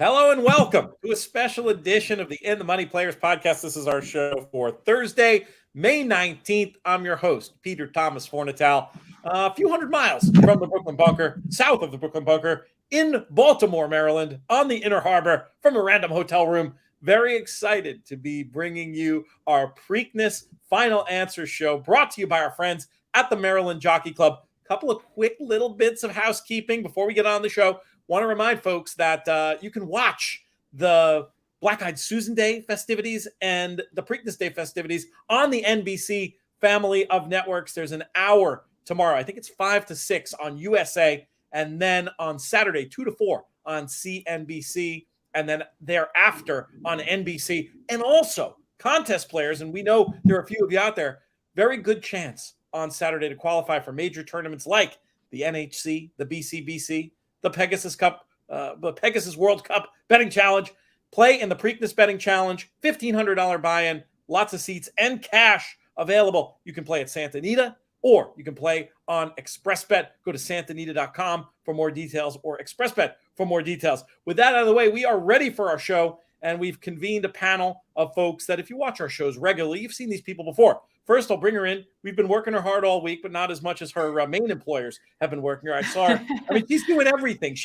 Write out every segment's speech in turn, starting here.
Hello and welcome to a special edition of the In the Money Players podcast. This is our show for Thursday, May 19th. I'm your host, Peter Thomas Fornatal. A few hundred miles from the Brooklyn Bunker, south of the Brooklyn Bunker, in Baltimore, Maryland, on the Inner Harbor, from a random hotel room. Very excited to be bringing you our Preakness Final Answer show, brought to you by our friends at the Maryland Jockey Club. A couple of quick little bits of housekeeping before we get on the show. Want to remind folks that you can watch the Black-Eyed Susan Day festivities and the Preakness Day festivities on the NBC family of networks. There's an hour tomorrow. I think it's 5 to 6 on USA, and then on Saturday, 2 to 4 on CNBC, and then thereafter on NBC. And also contest players, and we know there are a few of you out there, very good chance on Saturday to qualify for major tournaments like the NHC, the BCBC, the Pegasus Cup, the Pegasus World Cup betting challenge. Play in the Preakness betting challenge, $1,500 buy-in, lots of seats and cash available. You can play at Santa Anita, or you can play on ExpressBet. Go to santanita.com for more details, or ExpressBet for more details. With that out of the way, we are ready for our show, and we've convened a panel of folks that if you watch our shows regularly, you've seen these people before. First, I'll bring her in. We've been working her hard all week, but not as much as her main employers have been working her. I saw her. I mean, she's doing everything.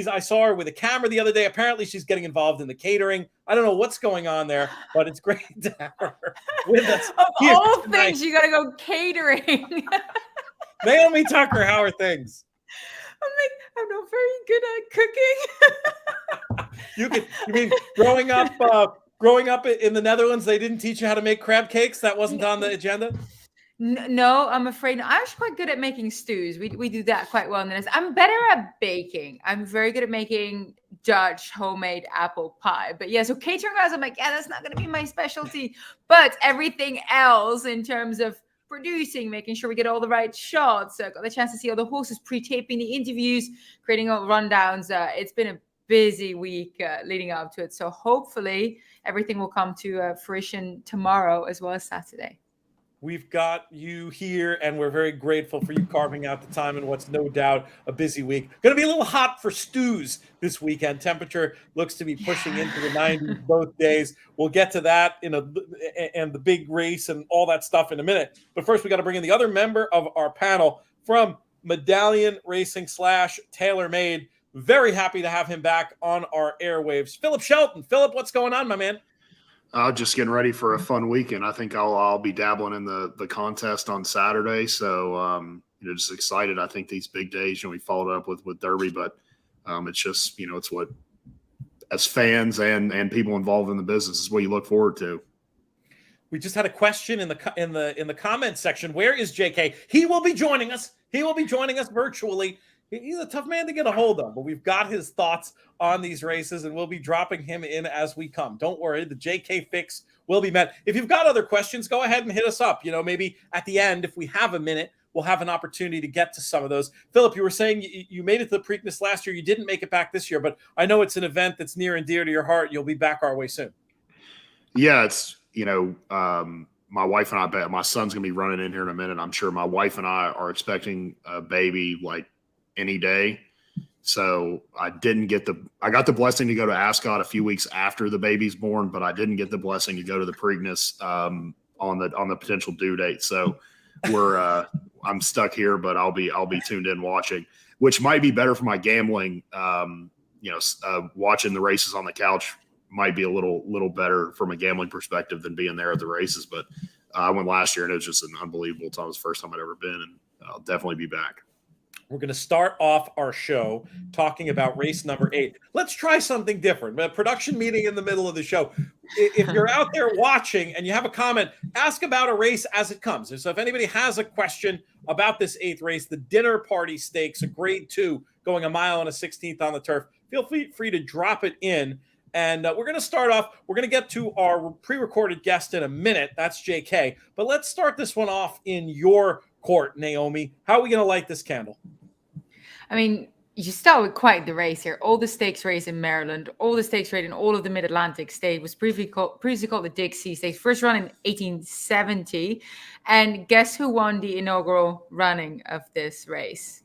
I saw her with a camera the other day. Apparently, she's getting involved in the catering. I don't know what's going on there, but it's great to have her with us. Of all things, you got to go catering. Naomi Tukker, how are things? I'm not very good at cooking. You mean growing up in the Netherlands, they didn't teach you how to make crab cakes? That wasn't on the agenda? No, I'm afraid not. I'm actually quite good at making stews. We do that quite well in the Netherlands. I'm better at baking. I'm very good at making Dutch homemade apple pie. But yeah, so catering wise, I'm like, yeah, that's not going to be my specialty. But everything else in terms of producing, making sure we get all the right shots, got the chance to see all the horses, pre-taping the interviews, creating all the rundowns. It's been a busy week leading up to it. So hopefully everything will come to fruition tomorrow as well as Saturday. We've got you here, and we're very grateful for you carving out the time in what's no doubt a busy week. Going to be a little hot for stews this weekend. Temperature looks to be pushing into the 90s both days. We'll get to that and the big race and all that stuff in a minute. But first, we got to bring in the other member of our panel from Medallion Racing / TaylorMade. Very happy to have him back on our airwaves. Phillip Shelton. Phillip, what's going on, my man? Just getting ready for a fun weekend. I think I'll be dabbling in the contest on Saturday. So, just excited. I think these big days, we followed up with Derby, but it's just, it's what, as fans and people involved in the business, is what you look forward to. We just had a question in the comments section. Where is JK? He will be joining us. He will be joining us virtually. He's a tough man to get a hold of, but we've got his thoughts on these races, and we'll be dropping him in as we come. Don't worry, the JK fix will be met. If you've got other questions, go ahead and hit us up. Maybe at the end, if we have a minute, we'll have an opportunity to get to some of those. Phillip, you were saying you made it to the Preakness last year. You didn't make it back this year, but I know it's an event that's near and dear to your heart. You'll be back our way soon. Yeah, it's, my wife and I, my son's going to be running in here in a minute. I'm sure my wife and I are expecting a baby like any day. So I got the blessing to go to Ascot a few weeks after the baby's born, but I didn't get the blessing to go to the Preakness on the potential due date. So I'm stuck here, but I'll be tuned in watching, which might be better for my gambling. Watching the races on the couch might be a little better from a gambling perspective than being there at the races. But I went last year and it was just an unbelievable time. It was the first time I'd ever been, and I'll definitely be back. We're going to start off our show talking about race number 8. Let's try something different. A production meeting in the middle of the show. If you're out there watching and you have a comment, ask about a race as it comes. And so if anybody has a question about this 8th race, the Dinner Party Stakes, a grade 2, going a mile and a 16th on the turf, feel free to drop it in. And we're going to start off. We're going to get to our pre-recorded guest in a minute. That's JK. But let's start this one off in your court, Naomi. How are we going to light this candle? I mean, you start with quite the race here. All the stakes race in Maryland, all the stakes race in all of the Mid-Atlantic state was previously called the Dixie Stakes. First run in 1870. And guess who won the inaugural running of this race?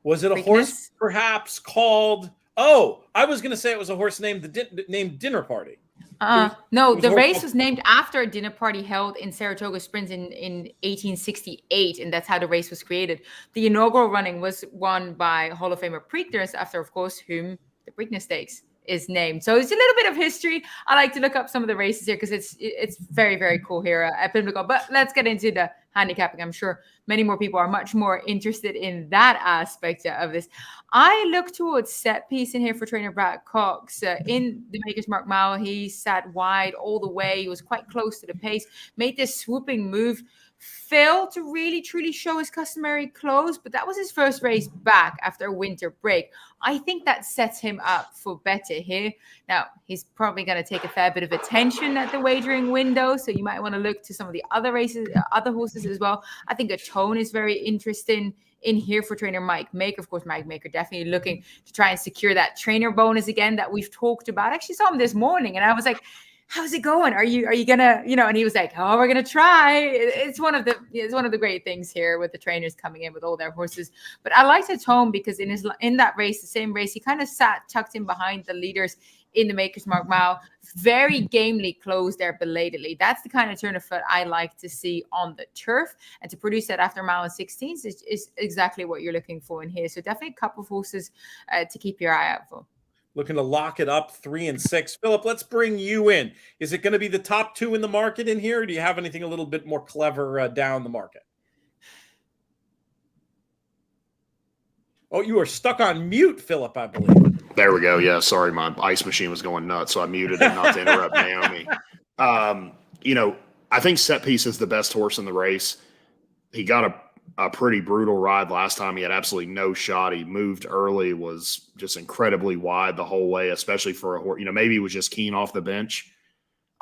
Was it a horse perhaps called Oh, I was going to say it was a horse named named Dinner Party. No, was the a race horse- was named after a dinner party held in Saratoga Springs in 1868, and that's how the race was created. The inaugural running was won by Hall of Famer Preakness, after, of course, whom the Preakness Stakes is named. So it's a little bit of history. I like to look up some of the races here because it's very, very cool here at Pimlico. But let's get into the handicapping. I'm sure many more people are much more interested in that aspect of this. I look towards set piece in here for trainer Brad Cox. In the Maker's Mark Mile, he sat wide all the way. He was quite close to the pace, made this swooping move, failed to really truly show his customary close, but that was his first race back after a winter break. I think that sets him up for better here. Now, he's probably going to take a fair bit of attention at the wagering window, so you might want to look to some of the other races, other horses as well. I think a tone is very interesting in here for trainer Mike Maker. Of course, Mike Maker definitely looking to try and secure that trainer bonus again that we've talked about. I actually saw him this morning, and I was like, how's it going? Are you gonna, and he was like, oh, we're gonna try. It's one of the great things here with the trainers coming in with all their horses. But I liked his tone because in that race, the same race, he kind of sat tucked in behind the leaders in the Maker's Mark Mile, very gamely closed there belatedly. That's the kind of turn of foot I like to see on the turf, and to produce that after mile and 16s is exactly what you're looking for in here. So definitely a couple of horses to keep your eye out for. Looking to lock it up 3 and 6. Phillip, let's bring you in. Is it going to be the top 2 in the market in here, or do you have anything a little bit more clever down the market? Oh, you are stuck on mute, Phillip, I believe. There we go. Yeah, sorry, my ice machine was going nuts, so I muted it not to interrupt Naomi. I think Set Piece is the best horse in the race. He got a pretty brutal ride last time. He had absolutely no shot. He moved early, was just incredibly wide the whole way, especially for a horse. Maybe he was just keen off the bench.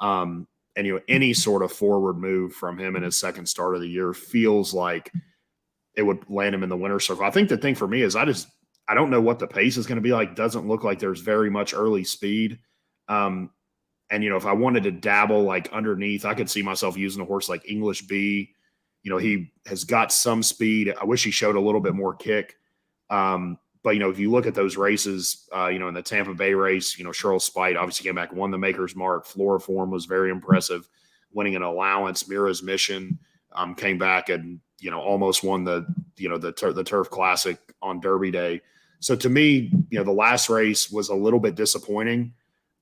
Any sort of forward move from him in his second start of the year feels like it would land him in the winner's circle. I think the thing for me is I don't know what the pace is going to be like. Doesn't look like there's very much early speed. If I wanted to dabble like underneath, I could see myself using a horse like English B. He has got some speed. I wish he showed a little bit more kick. But if you look at those races, in the Tampa Bay race, Cheryl Spite obviously came back, won the Maker's Mark. Floriform was very impressive, winning an allowance. Mira's Mission came back and almost won the Turf Classic on Derby Day. So to me, the last race was a little bit disappointing,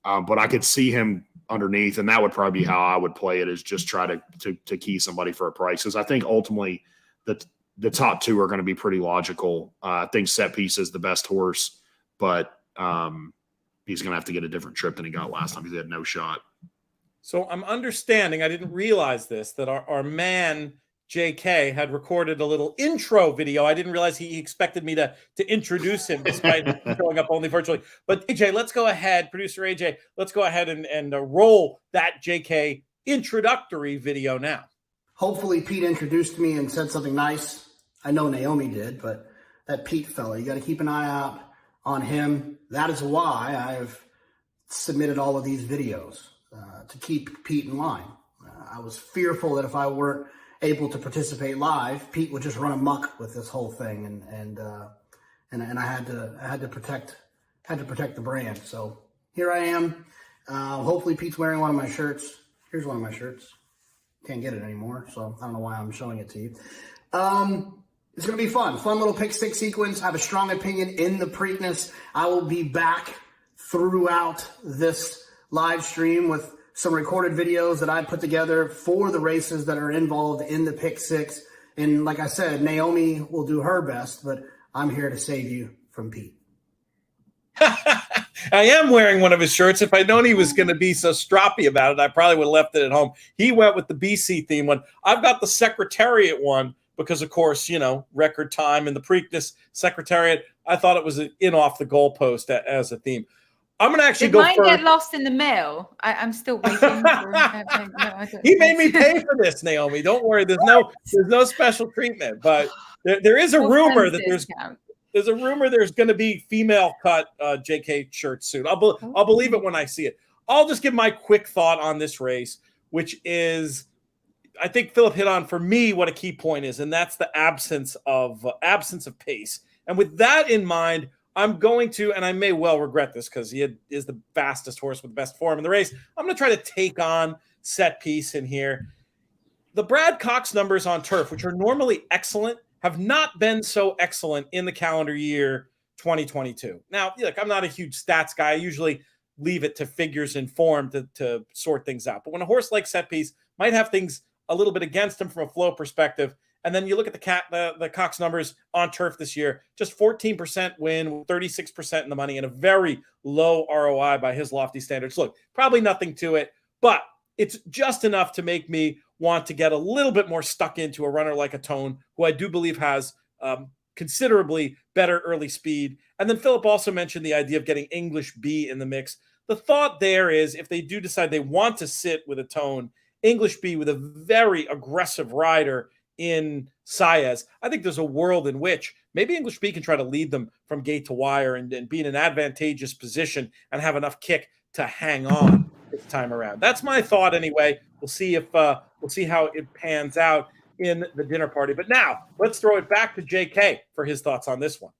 but I could see him underneath, and that would probably be how I would play it, is just try to key somebody for a price, because I think ultimately the top 2 are going to be pretty logical. I think Set Piece is the best horse, but he's going to have to get a different trip than he got last time. He had no shot. So I'm understanding, I didn't realize this, that our man JK had recorded a little intro video. I didn't realize he expected me to introduce him despite showing up only virtually. But AJ, let's go ahead, producer AJ, let's go ahead and roll that JK introductory video now. Hopefully Pete introduced me and said something nice. I know Naomi did, but that Pete fella, you got to keep an eye out on him. That is why I've submitted all of these videos, to keep Pete in line. I was fearful that if I weren't able to participate live, Pete would just run amok with this whole thing, and I had to protect the brand. So here I am. Hopefully Pete's wearing one of my shirts. Here's one of my shirts. Can't get it anymore, so I don't know why I'm showing it to you. It's going to be fun little pick six sequence. I have a strong opinion in the Preakness. I will be back throughout this live stream with some recorded videos that I put together for the races that are involved in the pick six. And like I said, Naomi will do her best, but I'm here to save you from Pete. I am wearing one of his shirts. If I'd known he was going to be so stroppy about it, I probably would have left it at home. He went with the BC theme one. I've got the Secretariat one because, of course, record time in the Preakness Secretariat. I thought it was in off the goalpost as a theme. I'm going to actually go first. Did mine get lost in the mail? I'm still waiting. He made me pay for this, Naomi. Don't worry. There's no special treatment. But there is a rumor that there's a rumor there's going to be female cut JK shirts soon. I'll believe it when I see it. I'll just give my quick thought on this race, which is, I think Phillip hit on for me what a key point is, and that's the absence of pace. And with that in mind, I'm going to, and I may well regret this because he is the fastest horse with the best form in the race. I'm going to try to take on Set Piece in here. The Brad Cox numbers on turf, which are normally excellent, have not been so excellent in the calendar year 2022. Now, look, I'm not a huge stats guy. I usually leave it to figures and form to sort things out. But when a horse like Set Piece might have things a little bit against him from a flow perspective, and then you look at the Cox numbers on turf this year, just 14% win, 36% in the money, and a very low ROI by his lofty standards. Look, probably nothing to it, but it's just enough to make me want to get a little bit more stuck into a runner like a Tone, who I do believe has considerably better early speed. And then Phillip also mentioned the idea of getting English B in the mix. The thought there is if they do decide they want to sit with a Tone, English B with a very aggressive rider in Saez, I think there's a world in which maybe English B can try to lead them from gate to wire and be in an advantageous position and have enough kick to hang on this time around. That's my thought anyway. We'll see how it pans out in the dinner party. But now let's throw it back to JK for his thoughts on this one.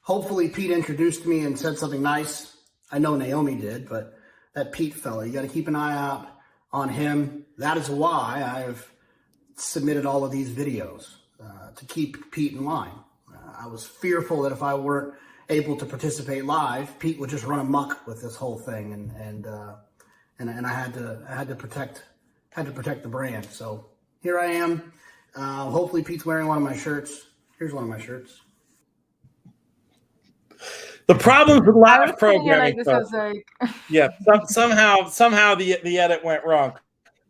Hopefully Pete introduced me and said something nice. I know Naomi did, but that Pete fella, you got to keep an eye out on him. That is why I've submitted all of these videos to keep Pete in line. I was fearful that if I weren't able to participate live, Pete would just run amok with this whole thing, and I had to protect the brand. So here I am. Hopefully Pete's wearing one of my shirts. Here's one of my shirts. The problem with live programming, somehow the edit went wrong.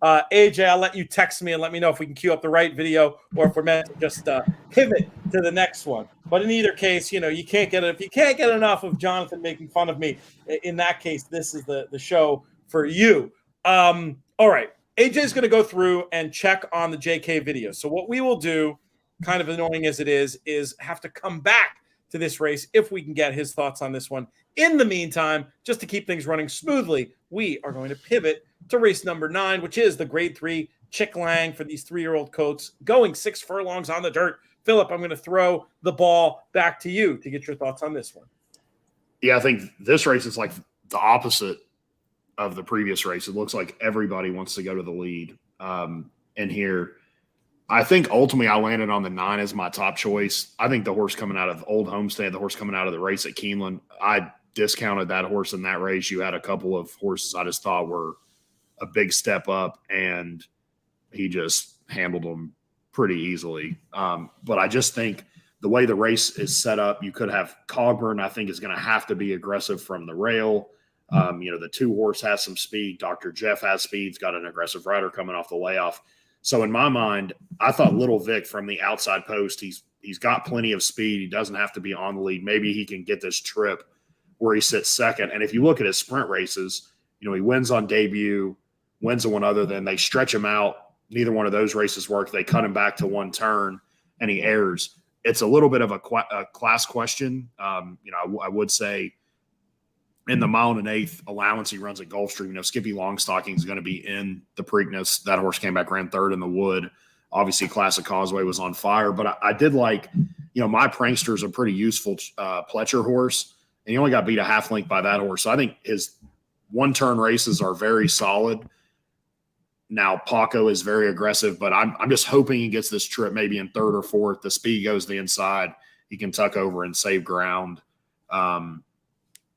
AJ, I'll let you text me and let me know if we can queue up the right video or if we're meant to just pivot to the next one. But in either case, you can't get it. If you can't get enough of Jonathan making fun of me, in that case, this is the show for you. All right. AJ's going to go through and check on the JK video. So what we will do, kind of annoying as it is have to come back to this race if we can get his thoughts on this one. In the meantime, just to keep things running smoothly, we are going to pivot to race number 9, which is the Grade 3 Chick Lang for these 3-year-old coats, going 6 furlongs on the dirt. Phillip, I'm going to throw the ball back to you to get your thoughts on this one. Yeah, I think this race is like the opposite of the previous race. It looks like everybody wants to go to the lead in here. I think ultimately I landed on the 9 as my top choice. I think the horse coming out of Old Homestead, the horse coming out of the race at Keeneland, I discounted that horse in that race. You had a couple of horses I just thought were a big step up, and he just handled them pretty easily. But I just think the way the race is set up, you could have Cogburn, I think, is going to have to be aggressive from the rail. The 2 horse has some speed. Dr. Jeff has speed. He's got an aggressive rider coming off the layoff. So in my mind, I thought Little Vic from the outside post, he's got plenty of speed. He doesn't have to be on the lead. Maybe he can get this trip where he sits second. And if you look at his sprint races, he wins on debut, wins on one other, then they stretch him out. Neither one of those races work. They cut him back to one turn, and he errs. It's a little bit of a class question. I would say in the 1 1/8 allowance he runs at Gulfstream, Skippy Longstocking is going to be in the Preakness. That horse came back, ran 3rd in the Wood. Obviously, Classic Causeway was on fire. But I did like, my Prankster is a pretty useful Pletcher horse, and he only got beat a half length by that horse. So I think his one-turn races are very solid. Now, Paco is very aggressive, but I'm just hoping he gets this trip maybe in 3rd or 4th. The speed goes to the inside. He can tuck over and save ground.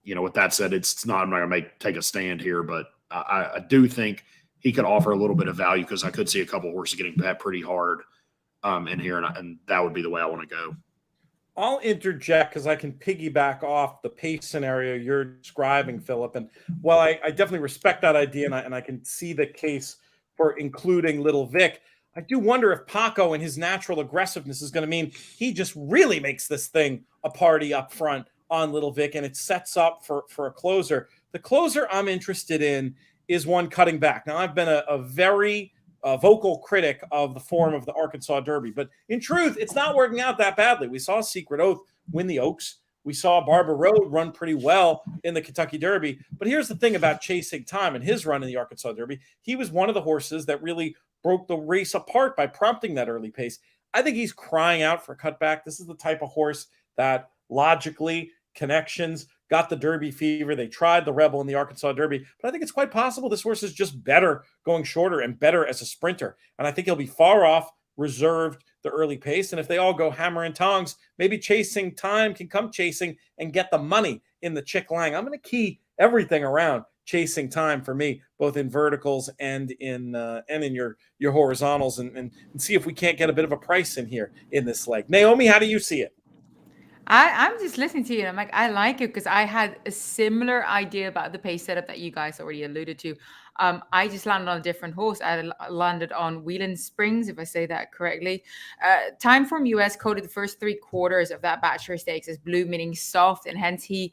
With that said, I'm not going to take a stand here, but I do think he could offer a little bit of value because I could see a couple of horses getting bet pretty hard in here, and that would be the way I want to go. I'll interject because I can piggyback off the pace scenario you're describing, Phillip. And while I definitely respect that idea and I can see the case for including Little Vic, I do wonder if Paco and his natural aggressiveness is going to mean he just really makes this thing a party up front on Little Vic, and it sets up for a closer. The closer I'm interested in is one cutting back. Now, I've been a very vocal critic of the form of the Arkansas Derby, but in truth, it's not working out that badly. We saw Secret Oath win the Oaks. We saw Barber Road run pretty well in the Kentucky Derby. But here's the thing about Chasing Time and his run in the Arkansas Derby. He was one of the horses that really broke the race apart by prompting that early pace. I think he's crying out for a cutback. This is the type of horse that logically connections, got the Derby fever. They tried the Rebel in the Arkansas Derby, but I think it's quite possible this horse is just better going shorter and better as a sprinter. And I think he'll be far off, reserved the early pace. And if they all go hammer and tongs, maybe Chasing Time can come chasing and get the money in the Chick Lang. I'm going to key everything around Chasing Time for me, both in verticals and in your horizontals, and see if we can't get a bit of a price in here in this leg. Naomi, how do you see it? I'm just listening to you and I'm like, I like it because I had a similar idea about the pace setup that you guys already alluded to. I just landed on a different horse. I landed on Wheeling Springs, if I say that correctly. Timeform US coded the first 3 quarters of that Bachelor Stakes as blue, meaning soft, and hence he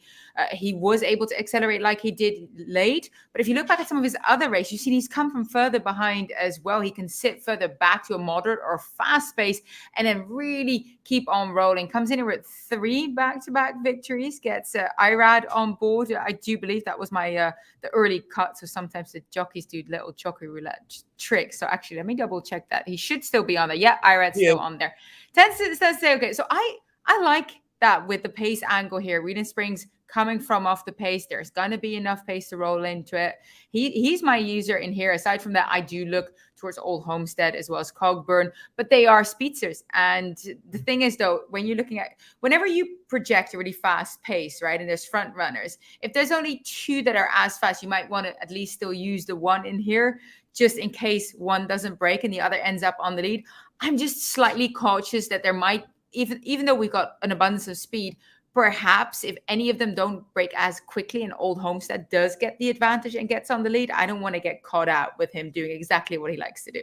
was able to accelerate like he did late. But if you look back at some of his other races, you see he's come from further behind as well. He can sit further back to a moderate or fast pace and then really keep on rolling. Comes in here with 3 back-to-back victories, gets Irad on board. I do believe that was my the early cut, so sometimes the jockeys do little jockey roulette tricks. So actually, let me double check that. He should still be on there. Yeah, Irad's still on there. Let's say, okay, so I like that with the pace angle here. Wheeling Springs coming from off the pace. There's going to be enough pace to roll into it. He's my user in here. Aside from that, I do look towards Old Homestead as well as Cogburn, but they are speedsters. And the thing is, though, when you're looking at, whenever you project a really fast pace, right, and there's front runners, if there's only 2 that are as fast, you might want to at least still use the one in here, just in case one doesn't break and the other ends up on the lead. I'm just slightly cautious that there might, even though we've got an abundance of speed, perhaps if any of them don't break as quickly and Old Homestead does get the advantage and gets on the lead, I don't want to get caught out with him doing exactly what he likes to do.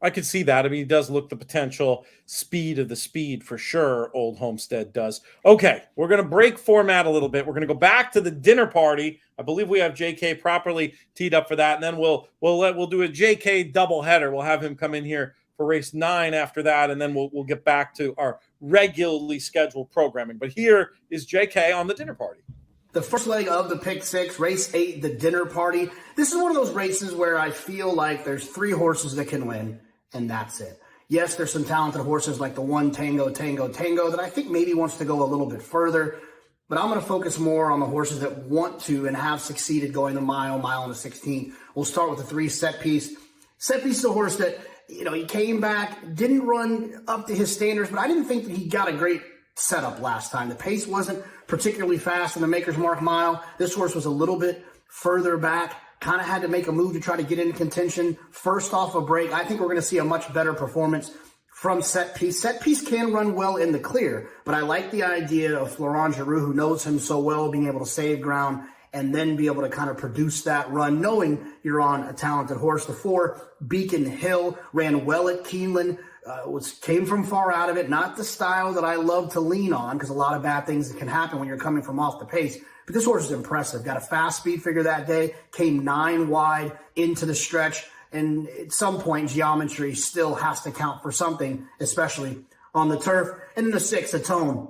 I could see that. I mean, he does look the potential speed of the speed for sure. Old Homestead does. Okay, we're going to break format a little bit. We're going to go back to the dinner party. I believe we have JK properly teed up for that, and then we'll do a JK doubleheader. We'll have him come in here for race 9 after that, and then we'll get back to our regularly scheduled programming. But here is JK on the dinner party. The first leg of the Pick 6, race 8, the dinner party. This is one of those races where I feel like there's 3 horses that can win, and that's it. Yes, there's some talented horses like the one Tango that I think maybe wants to go a little bit further, but I'm going to focus more on the horses that want to and have succeeded going the mile and the 16. We'll start with the 3 Set Piece. Set Piece is a horse that, he came back, didn't run up to his standards, but I didn't think that he got a great setup last time. The pace wasn't particularly fast in the Maker's Mark mile. This horse was a little bit further back, kind of had to make a move to try to get into contention. First off a break, I think we're going to see a much better performance from Set Piece. Set Piece can run well in the clear, but I like the idea of Florent Giroux, who knows him so well, being able to save ground and then be able to kind of produce that run, knowing you're on a talented horse. The 4 Beacon Hill ran well at Keeneland, came from far out of it, not the style that I love to lean on, because a lot of bad things can happen when you're coming from off the pace. But this horse is impressive. Got a fast speed figure that day, came 9 wide into the stretch, and at some point, geometry still has to count for something, especially on the turf. And then the 6, Atone.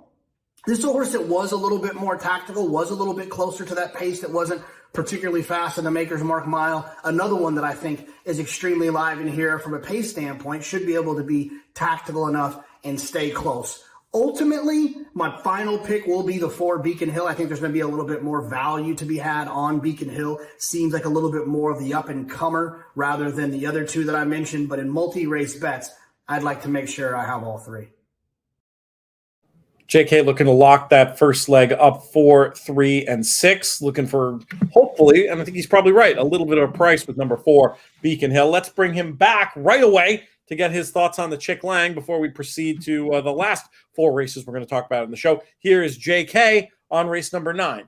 This is a horse that was a little bit more tactical, was a little bit closer to that pace that wasn't particularly fast in the Maker's Mark mile. Another one that I think is extremely live in here from a pace standpoint, should be able to be tactical enough and stay close. Ultimately, my final pick will be the 4 Beacon Hill. I think there's going to be a little bit more value to be had on Beacon Hill. Seems like a little bit more of the up-and-comer rather than the other 2 that I mentioned. But in multi-race bets, I'd like to make sure I have all 3. JK looking to lock that first leg up 4, 3, and 6. Looking for, hopefully, and I think he's probably right, a little bit of a price with number 4, Beacon Hill. Let's bring him back right away to get his thoughts on the Chick Lang before we proceed to the last 4 races we're going to talk about in the show. Here is JK on race number 9.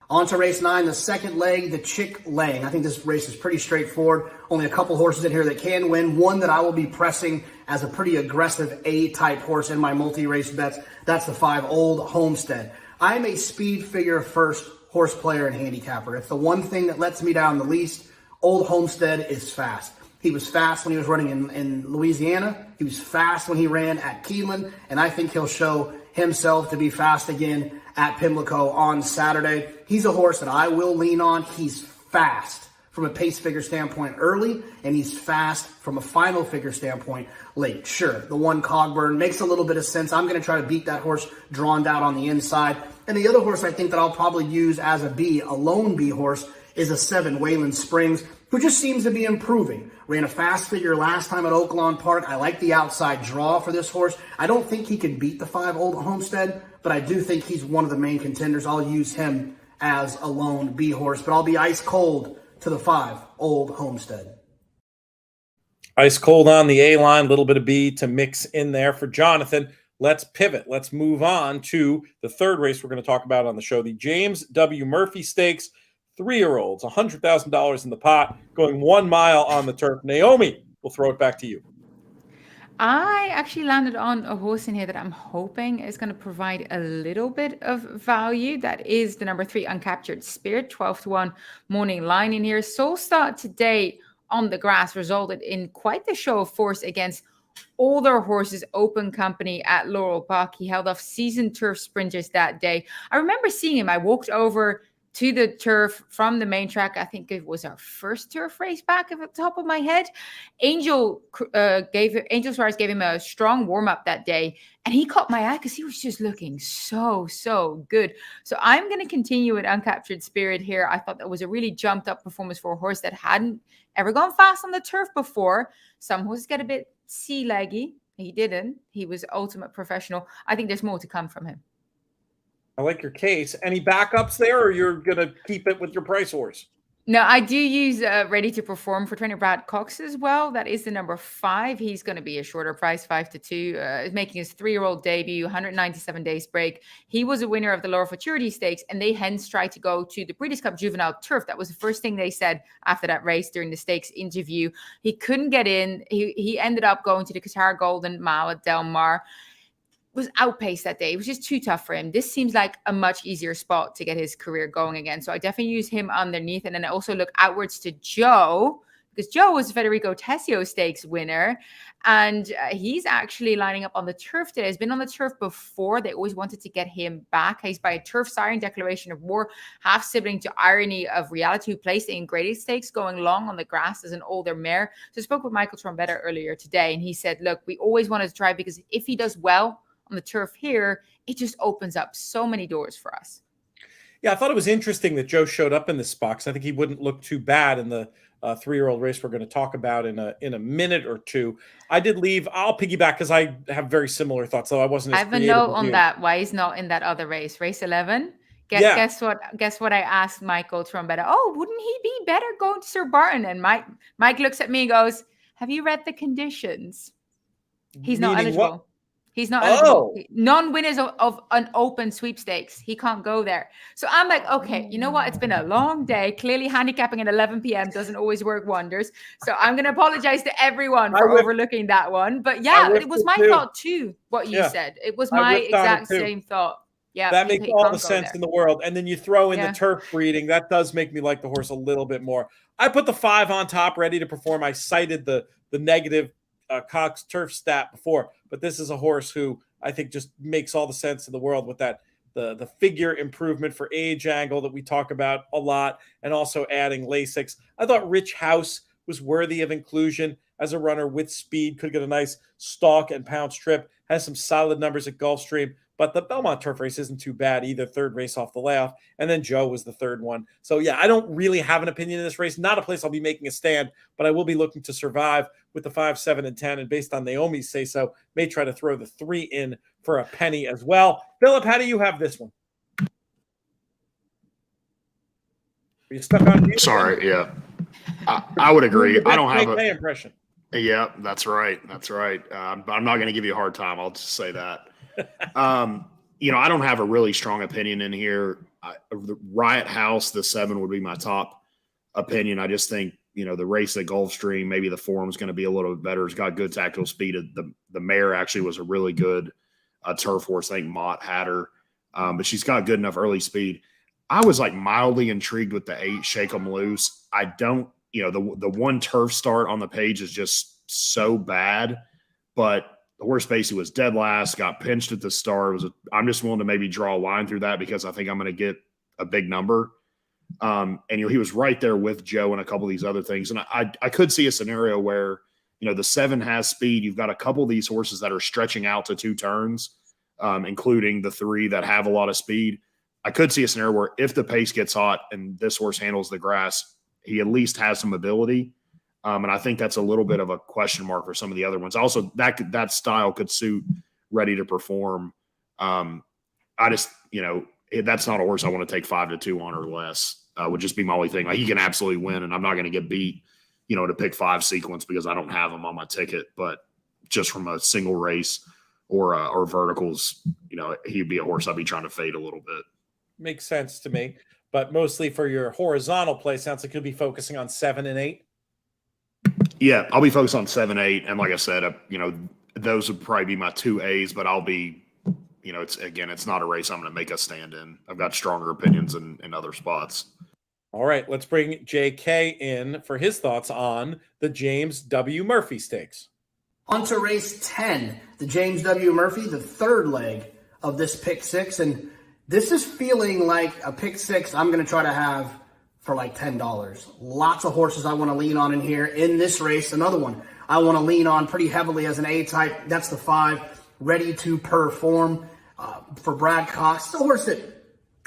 On to race 9, the second leg, the Chick Lang. I think this race is pretty straightforward. Only a couple horses in here that can win. One that I will be pressing as a pretty aggressive A-type horse in my multi-race bets. That's the 5 Old Homestead. I'm a speed figure first horse player and handicapper. It's the one thing that lets me down the least. Old Homestead is fast. He was fast when he was running in Louisiana. He was fast when he ran at Keeneland. And I think he'll show himself to be fast again at Pimlico on Saturday. He's a horse that I will lean on. He's fast from a pace figure standpoint early, and he's fast from a final figure standpoint late. Sure, the 1 Cogburn makes a little bit of sense. I'm going to try to beat that horse drawn down on the inside. And the other horse I think that I'll probably use as a B, a lone B horse, is a 7, Wayland Springs, who just seems to be improving. Ran a fast figure last time at Oaklawn Park. I like the outside draw for this horse. I don't think he can beat the 5 Old Homestead, but I do think he's one of the main contenders. I'll use him as a lone B horse, but I'll be ice cold to the 5 Old Homestead. Ice cold on the A line, a little bit of B to mix in there for Jonathan. Let's pivot. Let's move on to the third race we're going to talk about on the show, the James W. Murphy Stakes. 3-year-olds, $100,000 in the pot, going 1 mile on the turf. Naomi, we'll throw it back to you. I actually landed on a horse in here that I'm hoping is going to provide a little bit of value. That is the number 3, Uncaptured Spirit, 12-1 morning line in here. Sole start today on the grass resulted in quite the show of force against older horses open company at Laurel Park. He held off seasoned turf sprinters that day. I remember seeing him. I walked over to the turf from the main track. I think it was our first turf race back at the top of my head. Angel Suarez gave him a strong warm-up that day, and he caught my eye because he was just looking so good. So I'm going to continue with Uncaptured Spirit here. I thought that was a really jumped up performance for a horse that hadn't ever gone fast on the turf before. Some horses get a bit sea leggy. He didn't. He was ultimate professional. I think there's more to come from him. I like your case. Any backups there, or you're going to keep it with your price horse? No, I do use Ready to Perform for trainer Brad Cox as well. That is the number 5. He's going to be a shorter price, 5-2. Making his 3-year-old debut, 197 days break. He was a winner of the Laurel Futurity Stakes, and they hence tried to go to the Breeders' Cup Juvenile Turf. That was the first thing they said after that race during the stakes interview. He couldn't get in. He ended up going to the Qatar Golden Mile at Del Mar. Was outpaced that day. It was just too tough for him. This seems like a much easier spot to get his career going again. So I definitely use him underneath. And then I also look outwards to Joe, because Joe was Federico Tessio Stakes winner. And he's actually lining up on the turf today. He's been on the turf before. They always wanted to get him back. He's by a turf siren declaration of war, half sibling to Irony of Reality, who placed in graded stakes going long on the grass as an older mare. So I spoke with Michael Trombetta earlier today, and he said, look, we always wanted to try, because if he does well on the turf here, it just opens up so many doors for us. Yeah, I thought it was interesting that Joe showed up in this spot, because I think he wouldn't look too bad in the 3-year-old race we're going to talk about in a minute or two. I did leave. I'll piggyback because I have very similar thoughts, though I wasn't. I have a note on that. Why he's not in that other race 11. Guess what I asked Michael Trombetta? Oh, wouldn't he be better going to Sir Barton? And Mike looks at me and goes, have you read the conditions? He's not eligible. What? He's not eligible. Non-winners of an open sweepstakes. He can't go there. So I'm like, okay, you know what? It's been a long day. Clearly handicapping at 11 p.m. doesn't always work wonders. So I'm going to apologize to everyone for overlooking that one. But yeah, it was my thought too, what you said. It was my exact same thought. Yeah, that makes all the sense in the world. And then you throw in the turf breeding. That does make me like the horse a little bit more. I put the 5 on top, Ready to Perform. I cited the negative Cox turf stat before, but this is a horse who I think just makes all the sense in the world with that the figure improvement for age angle that we talk about a lot, and also adding Lasix. I thought Rich House was worthy of inclusion as a runner with speed, could get a nice stalk and pounce trip, has some solid numbers at Gulfstream. But the Belmont turf race isn't too bad either. 3rd race off the layoff. And then Joe was the 3rd one. So, yeah, I don't really have an opinion in this race. Not a place I'll be making a stand, but I will be looking to survive with the 5, 7, and 10. And based on Naomi's say-so, may try to throw the 3 in for a penny as well. Phillip, how do you have this one? Are you stuck on mute? Sorry, yeah. I would agree. I don't have an impression. Yeah, that's right. That's right. But I'm not going to give you a hard time. I'll just say that. I don't have a really strong opinion in here. The Riot House, the 7 would be my top opinion. I just think, the race at Gulfstream, maybe the form's going to be a little bit better. It's got good tactical speed. The mare actually was a really good turf horse. I think Mott had her, but she's got good enough early speed. I was like mildly intrigued with the 8 Shake 'em Loose. I don't, the one turf start on the page is just so bad, but the horse basically was dead last, got pinched at the start. I'm just willing to maybe draw a line through that because I think I'm going to get a big number. And he was right there with Joe and a couple of these other things. And I could see a scenario where, the 7 has speed. You've got a couple of these horses that are stretching out to 2 turns, including the 3 that have a lot of speed. I could see a scenario where if the pace gets hot and this horse handles the grass, he at least has some ability. And I think that's a little bit of a question mark for some of the other ones. Also, that style could suit Ready to Perform. I just, that's not a horse I want to take 5-2 on or less. Would just be my only thing. Like, he can absolutely win, and I'm not going to get beat, to pick 5 sequence because I don't have him on my ticket. But just from a single race or verticals, he'd be a horse I'd be trying to fade a little bit. Makes sense to me. But mostly for your horizontal play, sounds like you'll be focusing on 7 and 8. Yeah, I'll be focused on 7, 8. And like I said, those would probably be my 2 A's, but I'll be, it's not a race I'm going to make a stand in. I've got stronger opinions in other spots. All right, let's bring JK in for his thoughts on the James W. Murphy Stakes. On to race 10, the James W. Murphy, the third leg of this pick 6. And this is feeling like a pick 6 I'm going to try to have for like $10. Lots of horses I want to lean on in here. In this race, another one I want to lean on pretty heavily as an A-type. That's the 5, Ready to Perform for Brad Cox. The horse that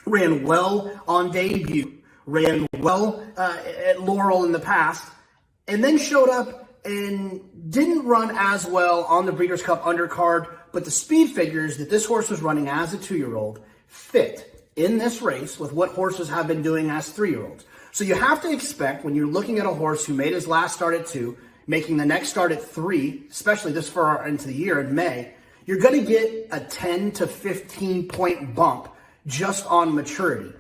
ran well on debut, ran well at Laurel in the past, and then showed up and didn't run as well on the Breeders' Cup undercard, but the speed figures that this horse was running as a 2-year-old fit in this race with what horses have been doing as 3-year-olds. So you have to expect, when you're looking at a horse who made his last start at 2, making the next start at 3, especially this far into the year in May, you're going to get a 10 to 15 point bump just on maturity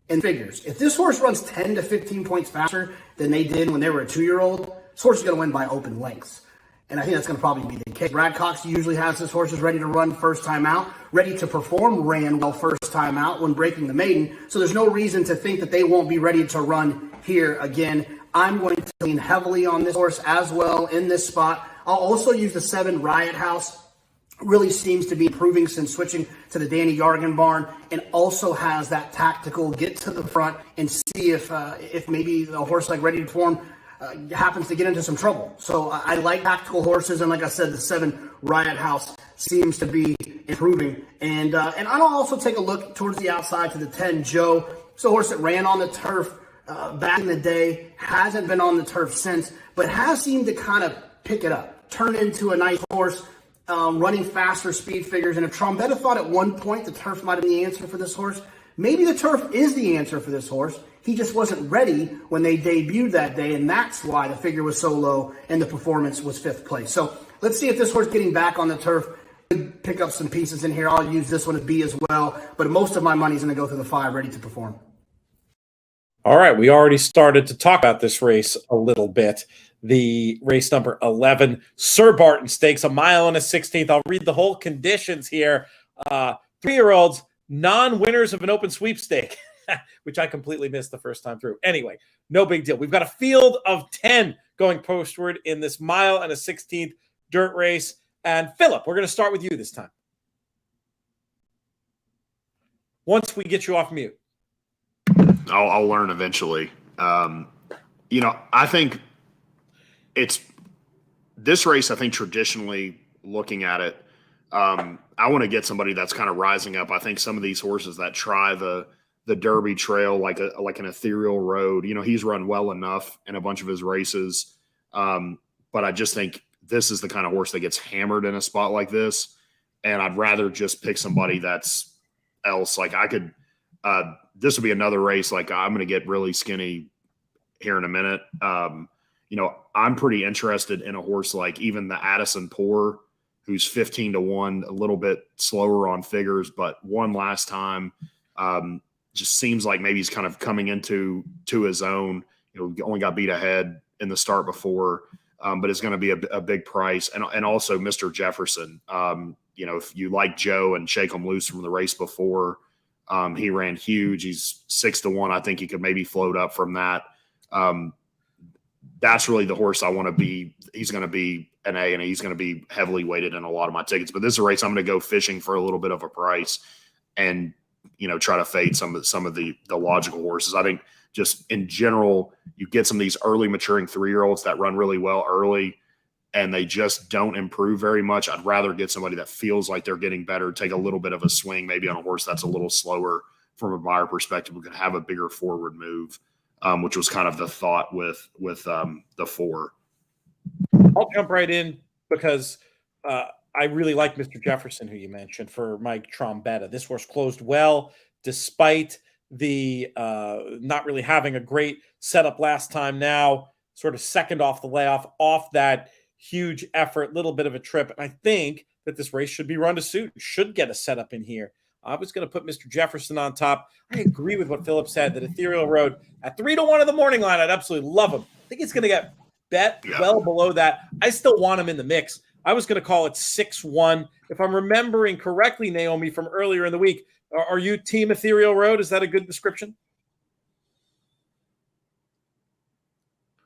and figures. If this horse runs 10 to 15 points faster than they did when they were a 2-year-old, this horse is going to win by open lengths. And I think that's going to probably be the case. Brad Cox usually has his horses ready to run first time out. Ready to Perform ran well first time out when breaking the maiden. So there's no reason to think that they won't be ready to run here again. I'm going to lean heavily on this horse as well in this spot. I'll also use the 7, Riot House. Really seems to be improving since switching to the Danny Yargan barn, and also has that tactical get to the front and see if maybe a horse like Ready to Perform happens to get into some trouble. So I like tactical horses, and like I said, the 7, Riot House seems to be improving. And I'll also take a look towards the outside to the 10, Joe. It's a horse that ran on the turf back in the day, hasn't been on the turf since, but has seemed to kind of pick it up, turn into a nice horse, running faster speed figures. And if Trombetta thought at one point the turf might have been the answer for this horse, maybe the turf is the answer for this horse. He just wasn't ready when they debuted that day, and that's why the figure was so low and the performance was 5th place. So let's see if this horse getting back on the turf could pick up some pieces in here. I'll use this one as B as well, but most of my money is going to go through the 5, Ready to Perform. All right, we already started to talk about this race a little bit. The race number 11, Sir Barton Stakes, 1 mile and a 16th. I'll read the whole conditions here. 3-year-olds, non-winners of an open sweepstake, which I completely missed the first time through. Anyway, no big deal. We've got a field of 10 going postward in this 1 mile and a 16th dirt race. And Phillip, we're going to start with you this time. Once we get you off mute. I'll learn eventually. I think it's this race. I think traditionally looking at it, I want to get somebody that's kind of rising up. I think some of these horses that try the Derby trail, like an ethereal road, he's run well enough in a bunch of his races. But I just think this is the kind of horse that gets hammered in a spot like this. And I'd rather just pick somebody that's else. Like I could, this would be another race. Like I'm going to get really skinny here in a minute. I'm pretty interested in a horse like even the Addison Poor, who's 15 to 1, a little bit slower on figures, but won last time. Just seems like maybe he's kind of coming into his own. Only got beat ahead in the start before, but it's going to be a big price. And also Mr. Jefferson. If you like Joe and Shake 'em Loose from the race before, he ran huge. He's 6 to 1. I think he could maybe float up from that. That's really the horse I want to be. He's going to be an A, and he's going to be heavily weighted in a lot of my tickets. But this is a race I'm going to go fishing for a little bit of a price and, try to fade some of the logical horses. I think just in general, you get some of these early maturing 3-year-olds that run really well early and they just don't improve very much. I'd rather get somebody that feels like they're getting better, take a little bit of a swing, maybe on a horse that's a little slower from a buyer perspective, we could have a bigger forward move, which was kind of the thought with the 4. I'll jump right in because I really like Mr. Jefferson, who you mentioned, for Mike Trombetta. This horse closed well despite the not really having a great setup last time. Now sort of second off the layoff, off that huge effort, little bit of a trip. And I think that this race should be run to suit, should get a setup in here. I was going to put Mr. Jefferson on top. I agree with what Phillip said, that Ethereal Road at 3-1 in the morning line, I'd absolutely love him. I think it's going to get bet well below that. I still want him in the mix. I was going to call it 6-1. If I'm remembering correctly, Naomi, from earlier in the week, are you team Ethereal Road? Is that a good description?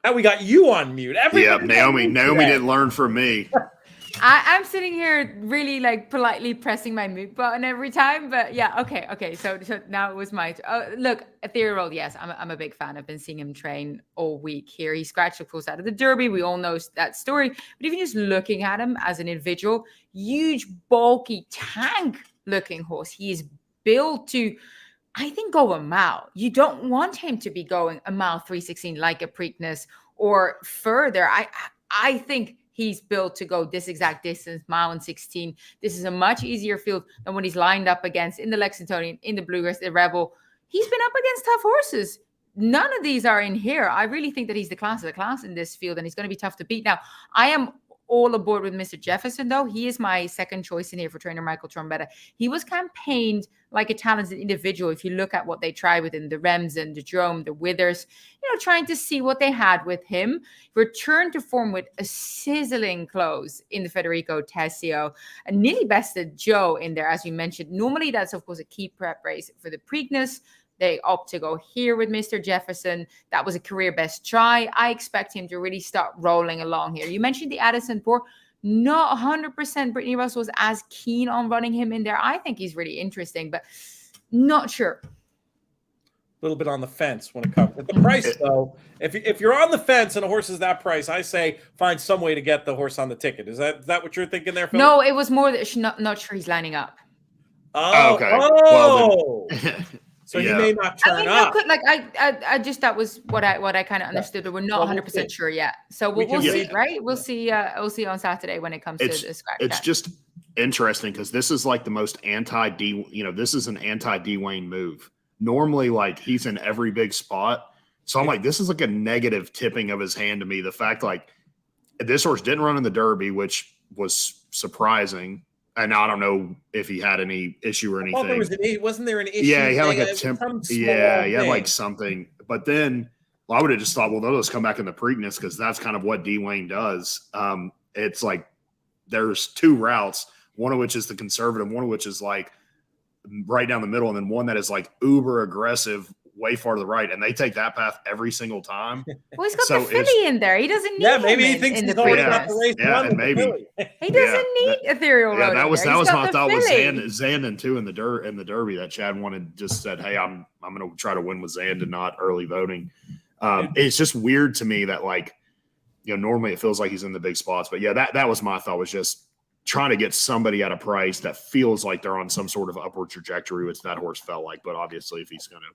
Now we got you on mute. Naomi didn't learn from me. I'm sitting here really like politely pressing my mute button every time, but yeah, okay. So now it was my look. Ethereal Road, yes, I'm a big fan. I've been seeing him train all week here. He scratched, of course, out of the Derby. We all know that story. But even just looking at him as an individual, huge, bulky, tank-looking horse. He is built to, I think, go a mile. You don't want him to be going a mile 3:16 like a Preakness or further. I think he's built to go this exact distance, mile and 16. This is a much easier field than what he's lined up against in the Lexingtonian, in the Bluegrass, the Rebel. He's been up against tough horses. None of these are in here. I really think that he's the class of the class in this field, and he's going to be tough to beat. Now, I am all aboard with Mr. Jefferson, though. He is my second choice in here for trainer Michael Trombetta. He was campaigned like a talented individual. If you look at what they tried within the Remsen, the Jerome, the Withers, trying to see what they had with him. Returned to form with a sizzling close in the Federico Tessio, and nearly bested Joe in there, as you mentioned. Normally, that's, of course, a key prep race for the Preakness. They opt to go here with Mr. Jefferson. That was a career best try. I expect him to really start rolling along here. You mentioned the Addison Poor. Not 100% Brittany Russell was as keen on running him in there. I think he's really interesting, but not sure. A little bit on the fence when it comes to the price, though. If you're on the fence and a horse is that price, I say find some way to get the horse on the ticket. Is that what you're thinking there, Phil? No, it was more that not sure he's lining up. Oh, okay. Well, then, so you may not turn up. I just that was what I kind of understood. But we're not 100% sure yet. So we'll see, right? We'll see on Saturday when it comes to the scratch. It's just interesting because this is like the most anti-D. This is an anti-Dwayne move. Normally, like, he's in every big spot. So I'm like, this is like a negative tipping of his hand to me. The fact, like, this horse didn't run in the Derby, which was surprising. And I don't know if he had any issue or anything. Wasn't there an issue? Yeah, he had like a he had like something. But then I would have just thought, well, they'll just come back in the Preakness because that's kind of what Dwayne does. It's like there's two routes, one of which is the conservative, one of which is like right down the middle, and then one that is like uber aggressive, way far to the right, and they take that path every single time. Well, he's got the filly in there. He doesn't need. Yeah, maybe he thinks he's always got the race. Yeah, and maybe he doesn't need Ethereal Road. Yeah, that was my thought with Zandon too in the Derby that Chad wanted. Just said, hey, I'm going to try to win with Zandon, not early voting. It's just weird to me that, like, normally it feels like he's in the big spots, but yeah, that was my thought, was just trying to get somebody at a price that feels like they're on some sort of upward trajectory, which that horse felt like. But obviously, if he's going to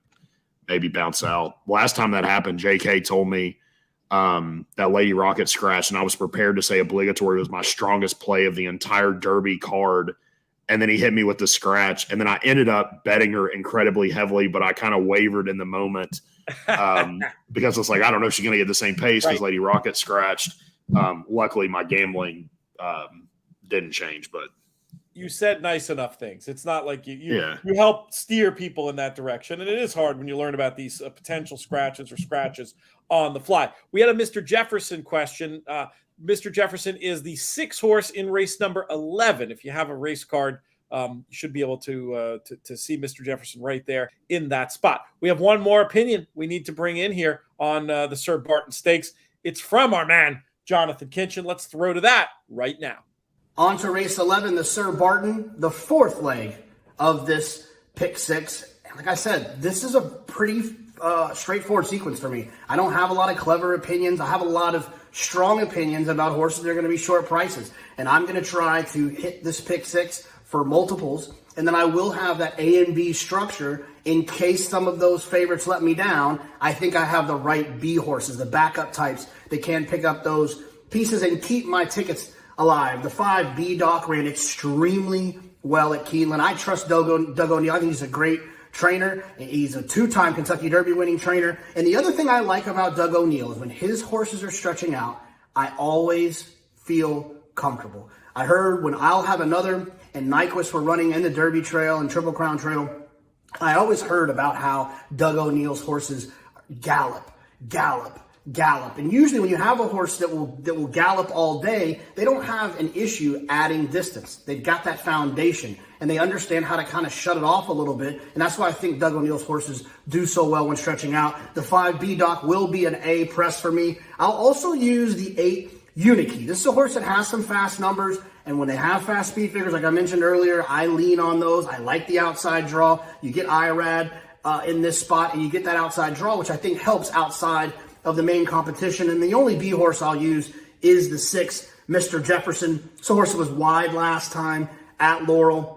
maybe bounce out. Last time that happened, JK told me that Lady Rocket scratched, and I was prepared to say obligatory was my strongest play of the entire Derby card. And then he hit me with the scratch, and then I ended up betting her incredibly heavily, but I kind of wavered in the moment because it's like, I don't know if she's going to get the same pace because Lady Rocket scratched. Luckily, my gambling didn't change, but you said nice enough things. It's not like you help steer people in that direction. And it is hard when you learn about these potential scratches on the fly. We had a Mr. Jefferson question. Mr. Jefferson is the 6 horse in race number 11. If you have a race card, you should be able to see Mr. Jefferson right there in that spot. We have one more opinion we need to bring in here on the Sir Barton Stakes. It's from our man, Jonathan Kinchin. Let's throw to that right now. On to race 11, the Sir Barton, the 4th leg of this pick 6. And like I said, this is a pretty straightforward sequence for me. I don't have a lot of clever opinions. I have a lot of strong opinions about horses that are going to be short prices. And I'm going to try to hit this pick 6 for multiples. And then I will have that A and B structure in case some of those favorites let me down, I think I have the right B horses, the backup types that can pick up those pieces and keep my tickets alive. The 5 B Doc ran extremely well at Keeneland. I trust Doug O'Neill. I think he's a great trainer. He's a 2-time Kentucky Derby winning trainer. And the other thing I like about Doug O'Neill is when his horses are stretching out, I always feel comfortable. I heard when I'll Have Another and Nyquist were running in the Derby Trail and Triple Crown Trail, I always heard about how Doug O'Neill's horses gallop. And usually when you have a horse that will gallop all day, they don't have an issue adding distance. They've got that foundation and they understand how to kind of shut it off a little bit. And that's why I think Doug O'Neill's horses do so well when stretching out. The 5 B Doc will be an A press for me. I'll also use the 8 Unikey. This is a horse that has some fast numbers. And when they have fast speed figures, like I mentioned earlier, I lean on those. I like the outside draw. You get IRAD in this spot and you get that outside draw, which I think helps outside of the main competition. And the only B horse I'll use is the 6, Mr. Jefferson. This horse was wide last time at Laurel.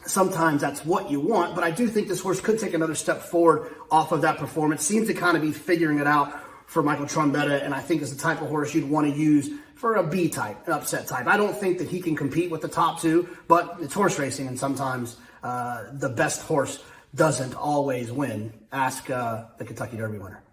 Sometimes that's what you want, but I do think this horse could take another step forward off of that performance. Seems to kind of be figuring it out for Michael Trombetta, and I think is the type of horse you'd want to use for a B type, an upset type. I don't think that he can compete with the top 2, but it's horse racing, and sometimes the best horse doesn't always win. Ask the Kentucky Derby winner.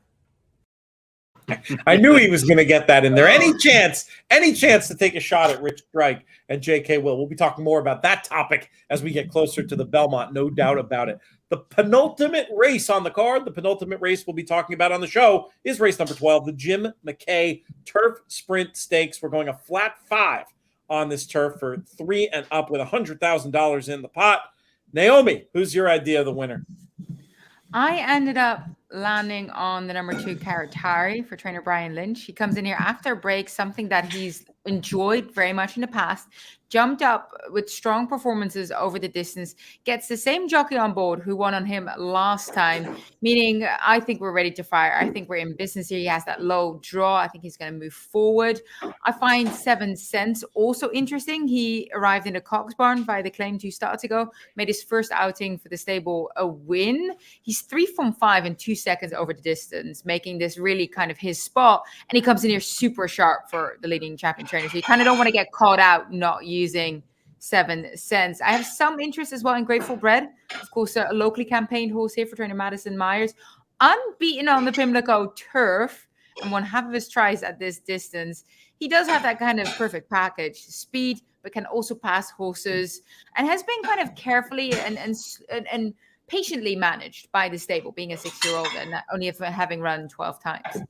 I knew he was going to get that in there. Any chance to take a shot at Rich Strike and J.K. Will. We'll be talking more about that topic as we get closer to the Belmont, no doubt about it. The penultimate race on the card, the penultimate race we'll be talking about on the show is race number 12, the Jim Mckay Turf Sprint Stakes. We're going a flat 5 on this turf for 3 and up with $100,000 in the pot. Naomi, who's your idea of the winner? I ended up landing on the number 2, Karatari, for trainer Brian Lynch. He comes in here after a break, something that he's enjoyed very much in the past, jumped up with strong performances over the distance, gets the same jockey on board who won on him last time, meaning I think we're ready to fire. I think we're in business here. He has that low draw. I think he's going to move forward. I find 7 Cents also interesting. He arrived in the Cox Barn via the claim 2 starts ago, made his first outing for the stable a win. He's 3 from 5 in 2 seconds over the distance, making this really kind of his spot. And he comes in here super sharp for the leading champion trainer. So you kind of don't want to get caught out not using 7 Cents. I have some interest as well in Grateful Bread. Of course, a locally campaigned horse here for trainer Madison Myers. Unbeaten on the Pimlico turf and won half of his tries at this distance. He does have that kind of perfect package, speed, but can also pass horses and has been kind of carefully and patiently managed by the stable, being a 6-year-old and only having run 12 times.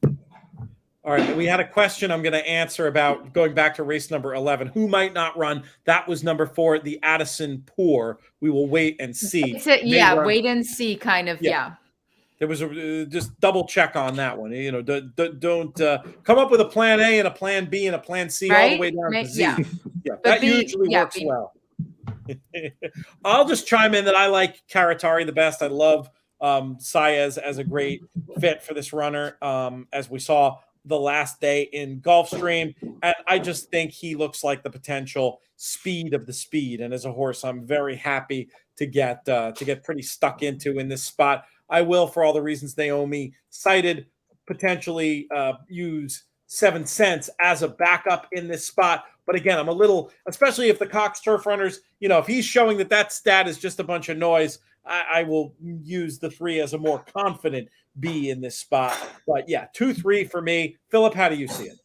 All right, we had a question I'm going to answer about going back to race number 11. Who might not run? That was number 4, the Addison Poor. We will wait and see. Wait and see kind of, yeah. There was a just double check on that one. You know, don't come up with a plan A and a plan B and a plan C all the way down to Z. Yeah, that usually works well. I'll just chime in that I like Karatari the best. I love Saez as a great fit for this runner, as we saw the last day in Gulfstream, and I just think he looks like the potential speed of the speed. And as a horse, I'm very happy to get pretty stuck into in this spot. I will, for all the reasons Naomi cited, potentially use 7 Cents as a backup in this spot. But again, I'm a little, especially if the Cox Turf Runners, you know, if he's showing that stat is just a bunch of noise, I will use the 3 as a more confident B in this spot. But yeah, 2-3 for me. Phillip, how do you see it?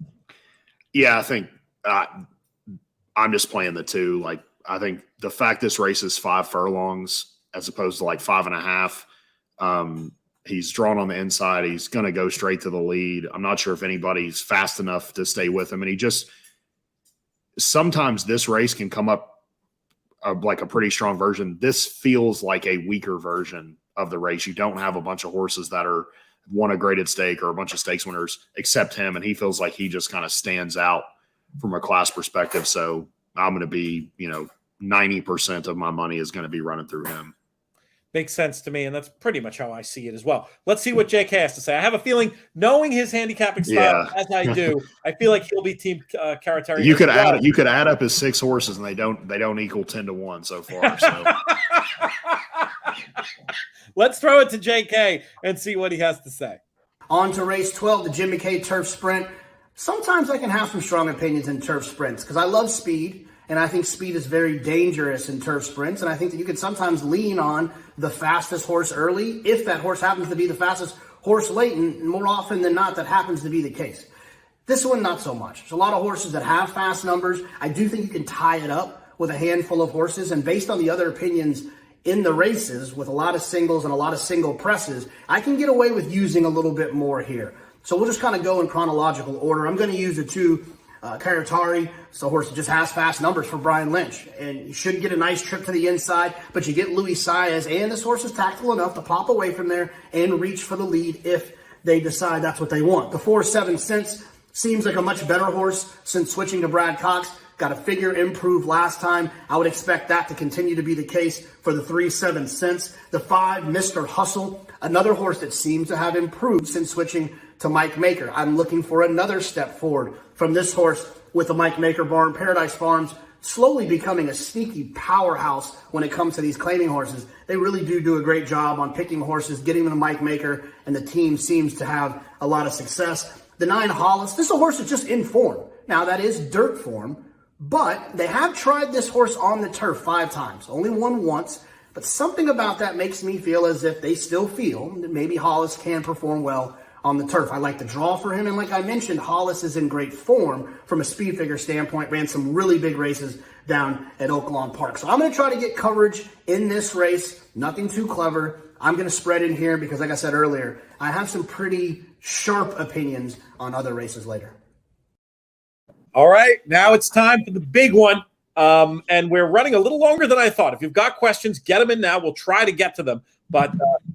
Yeah, I think I'm just playing the 2. Like, I think the fact this race is 5 furlongs as opposed to like 5.5, he's drawn on the inside. He's going to go straight to the lead. I'm not sure if anybody's fast enough to stay with him. And he just – sometimes this race can come up like a pretty strong version. This feels like a weaker version of the race. You don't have a bunch of horses that are won a graded stake or a bunch of stakes winners except him, and he feels like he just kind of stands out from a class perspective. So I'm going to be, 90% of my money is going to be running through him. Makes sense to me, and that's pretty much how I see it as well. Let's see what JK has to say. I have a feeling, knowing his handicapping style as I do, I feel like he'll be Team Karatari. You could add up his 6 horses, and they don't equal 10-1 so far. So Let's throw it to JK and see what he has to say. On to race 12, the Jim Mckay Turf Sprint. Sometimes I can have some strong opinions in turf sprints because I love speed, and I think speed is very dangerous in turf sprints, and I think that you can sometimes lean on the fastest horse early if that horse happens to be the fastest horse late, and more often than not, that happens to be the case. This one, not so much. There's a lot of horses that have fast numbers. I do think you can tie it up with a handful of horses, and based on the other opinions in the races with a lot of singles and a lot of single presses, I can get away with using a little bit more here. So we'll just kind of go in chronological order. I'm going to use the two Karatari. It's a horse that just has fast numbers for Brian Lynch, and you should get a nice trip to the inside, but you get Luis Saez, and this horse is tactful enough to pop away from there and reach for the lead if they decide that's what they want. The 4-7 Cents seems like a much better horse since switching to Brad Cox. Got a figure improved last time. I would expect that to continue to be the case for the 3-7 Cents. The 5, Mr. Hustle, another horse that seems to have improved since switching to Mike Maker. I'm looking for another step forward from this horse with the Mike Maker barn. Paradise Farms slowly becoming a sneaky powerhouse when it comes to these claiming horses. They really do a great job on picking horses, getting them to Mike Maker, and the team seems to have a lot of success. The 9, Hollis, this is a horse that's just in form. Now, that is dirt form, but they have tried this horse on the turf 5 times, only won once, but something about that makes me feel as if they still feel that maybe Hollis can perform well on the turf. I like the draw for him, and like I mentioned, Hollis is in great form from a speed figure standpoint, ran some really big races down at Oaklawn Park. So I'm going to try to get coverage in this race, nothing too clever. I'm going to spread in here because, like I said earlier, I have some pretty sharp opinions on other races later. All right, now it's time for the big one, and we're running a little longer than I thought. If you've got questions, get them in now. We'll try to get to them, but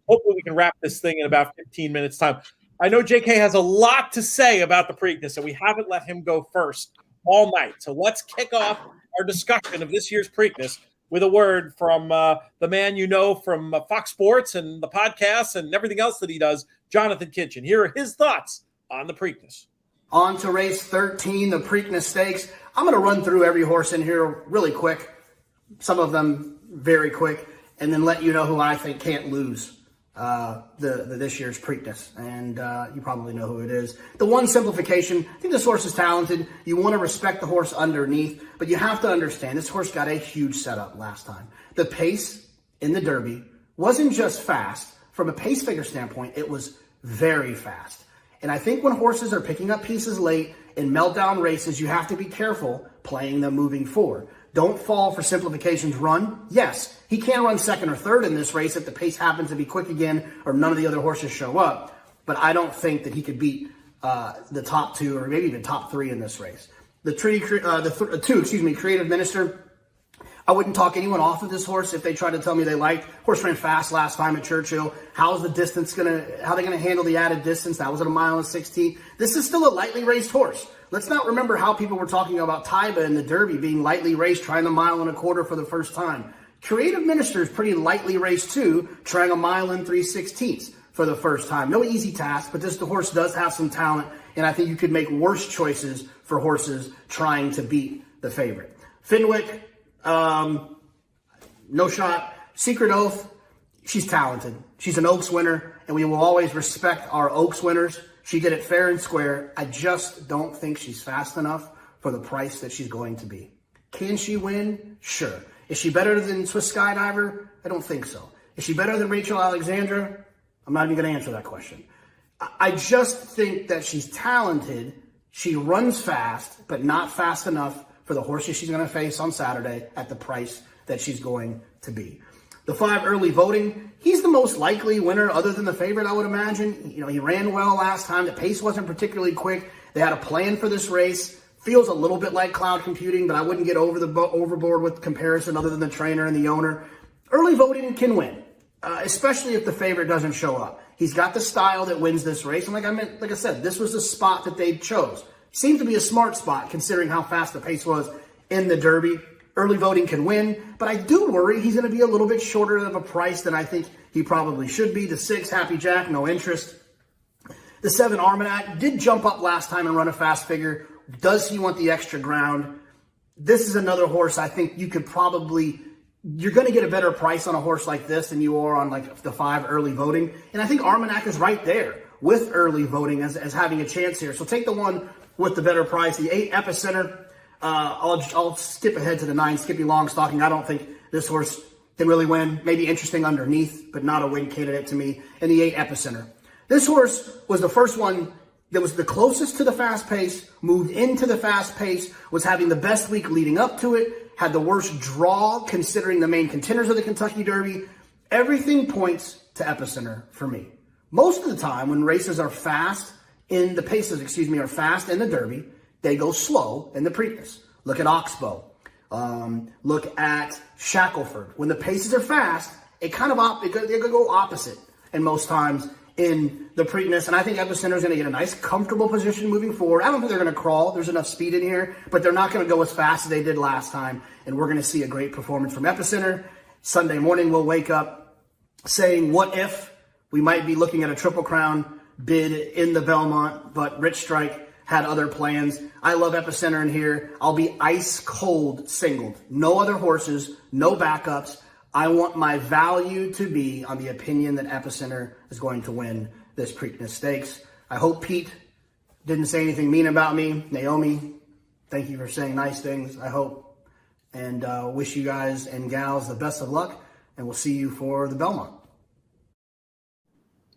hopefully we can wrap this thing in about 15 minutes' time. I know JK has a lot to say about the Preakness, and we haven't let him go first all night. So let's kick off our discussion of this year's Preakness with a word from the man you know from Fox Sports and the podcast and everything else that he does, Jonathan Kitchen. Here are his thoughts on the Preakness. On to race 13, the Preakness Stakes. I'm going to run through every horse in here really quick, some of them very quick, and then let you know who I think can't lose this year's Preakness, and you probably know who it is. The one simplification, I think this horse is talented. You want to respect the horse underneath, but you have to understand this horse got a huge setup last time. The pace in the Derby wasn't just fast. From a pace figure standpoint, it was very fast. And I think when horses are picking up pieces late in meltdown races, you have to be careful playing them moving forward. Don't fall for simplification's run. Yes, he can run second or third in this race if the pace happens to be quick again or none of the other horses show up. But I don't think that he could beat the top 2 or maybe even top 3 in this race. The Creative Minister. I wouldn't talk anyone off of this horse if they try to tell me they liked. Horse ran fast last time at Churchill. How are they going to handle the added distance? That was at 1.16 miles. This is still a lightly raced horse. Let's not remember how people were talking about Taiba in the Derby being lightly raced, trying 1.25 miles for the first time. Creative Minister is pretty lightly raced too, trying 1 mile and 3/16 for the first time. No easy task, but the horse does have some talent, and I think you could make worse choices for horses trying to beat the favorite. Fenwick, no shot. Secret Oath, she's talented. She's an Oaks winner, and we will always respect our Oaks winners. She did it fair and square. I just don't think she's fast enough for the price that she's going to be. Can she win? Sure. Is she better than Swiss Skydiver? I don't think so. Is she better than Rachel Alexandra? I'm not even going to answer that question. I just think that she's talented. She runs fast, but not fast enough for the horses she's going to face on Saturday at the price that she's going to be. The 5 early voting, he's the most likely winner other than the favorite, I would imagine. He ran well last time. The pace wasn't particularly quick. They had a plan for this race. Feels a little bit like cloud computing, but I wouldn't get overboard with comparison other than the trainer and the owner. Early voting can win, especially if the favorite doesn't show up. He's got the style that wins this race. And like I said, this was the spot that they chose. Seemed to be a smart spot considering how fast the pace was in the Derby. Early voting can win, but I do worry he's going to be a little bit shorter of a price than I think he probably should be. The 6, Happy Jack, no interest. The 7, Armagnac, did jump up last time and run a fast figure. Does he want the extra ground? This is another horse I think you could probably you're going to get a better price on a horse like this than you are on like the 5 early voting. And I think Armagnac is right there with early voting as having a chance here. So take the one with the better price, the 8 Epicenter. I'll skip ahead to the 9 Skippy Longstocking. I don't think this horse can really win. Maybe interesting underneath, but not a win candidate to me. And the 8 Epicenter. This horse was the first one that was the closest to the fast pace, moved into the fast pace, was having the best week leading up to it, had the worst draw considering the main contenders of the Kentucky Derby. Everything points to Epicenter for me. Most of the time when races are fast in the paces, are fast in the Derby, they go slow in the Preakness. Look at Oxbow. Look at Shackleford. When the paces are fast, they go opposite. And most times in the Preakness, and I think Epicenter is going to get a nice, comfortable position moving forward. I don't think they're going to crawl. There's enough speed in here, but they're not going to go as fast as they did last time, and we're going to see a great performance from Epicenter. Sunday morning, we'll wake up saying, what if we might be looking at a Triple Crown bid in the Belmont, but Rich Strike had other plans. I love Epicenter in here. I'll be ice cold singled. No other horses, no backups. I want my value to be on the opinion that Epicenter is going to win this Preakness Stakes. I hope Pete didn't say anything mean about me. Naomi, thank you for saying nice things, I hope. And wish you guys and gals the best of luck. And we'll see you for the Belmont.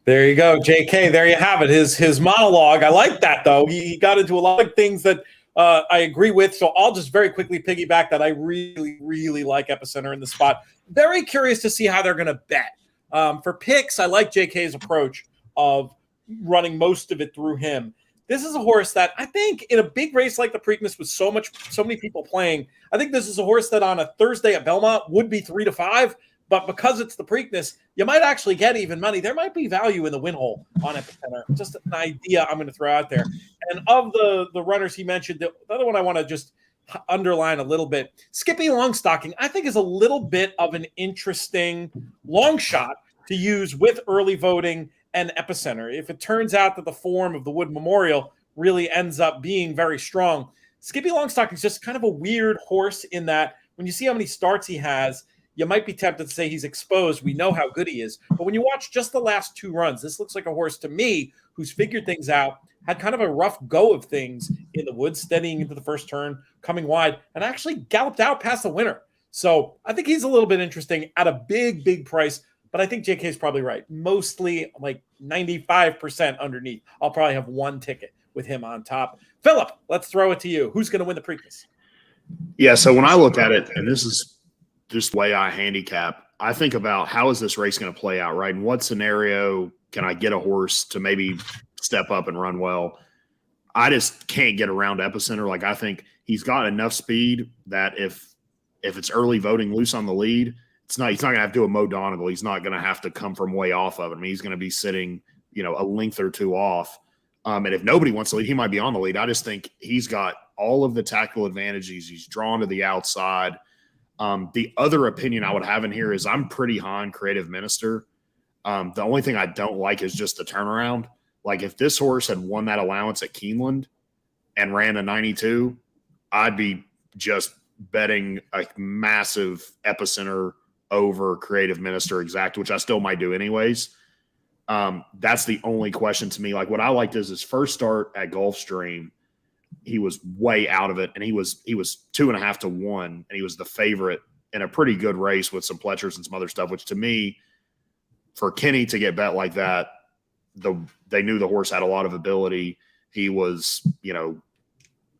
There you go, JK. There you have it. His monologue. I like that, though. He got into a lot of things that I agree with. So I'll just very quickly piggyback that I really, really like Epicenter in the spot. Very curious to see how they're going to bet. For picks, I like JK's approach of running most of it through him. This is a horse that I think in a big race like the Preakness with so many people playing, I think this is a horse that on a Thursday at Belmont would be 3 to 5. But because it's the Preakness, you might actually get even money. There might be value in the win hole on Epicenter. Just an idea I'm going to throw out there. And of the runners he mentioned, the other one I want to just underline a little bit, Skippy Longstocking, I think is a little bit of an interesting long shot to use with early voting and Epicenter. If it turns out that the form of the Wood Memorial really ends up being very strong, Skippy Longstocking is just kind of a weird horse in that when you see how many starts he has, you might be tempted to say he's exposed. We know how good he is. But when you watch just the last 2 runs, this looks like a horse to me who's figured things out, had kind of a rough go of things in the woods, steadying into the first turn, coming wide, and actually galloped out past the winner. So I think he's a little bit interesting at a big, big price. But I think JK is probably right. Mostly like 95% underneath. I'll probably have 1 ticket with him on top. Phillip, let's throw it to you. Who's going to win the Preakness? Yeah, so when I look at it, and this is just the way I handicap, I think about how is this race going to play out, right? In what scenario can I get a horse to maybe step up and run well? I just can't get around Epicenter. Like, I think he's got enough speed that if it's early voting loose on the lead, he's not going to have to do a Mo Donegal. He's not going to have to come from way off of it. I mean, he's going to be sitting, a length or 2 off. And if nobody wants to lead, he might be on the lead. I just think he's got all of the tactical advantages. He's drawn to the outside. The other opinion I would have in here is I'm pretty high on Creative Minister. The only thing I don't like is just the turnaround. Like, if this horse had won that allowance at Keeneland and ran a 92, I'd be just betting a massive Epicenter over Creative Minister exact, which I still might do anyways. That's the only question to me. Like, what I liked is his first start at Gulfstream, he was way out of it, and he was 2.5 to 1, and he was the favorite in a pretty good race with some Pletchers and some other stuff, which to me, for Kenny to get bet like that, they knew the horse had a lot of ability. He was,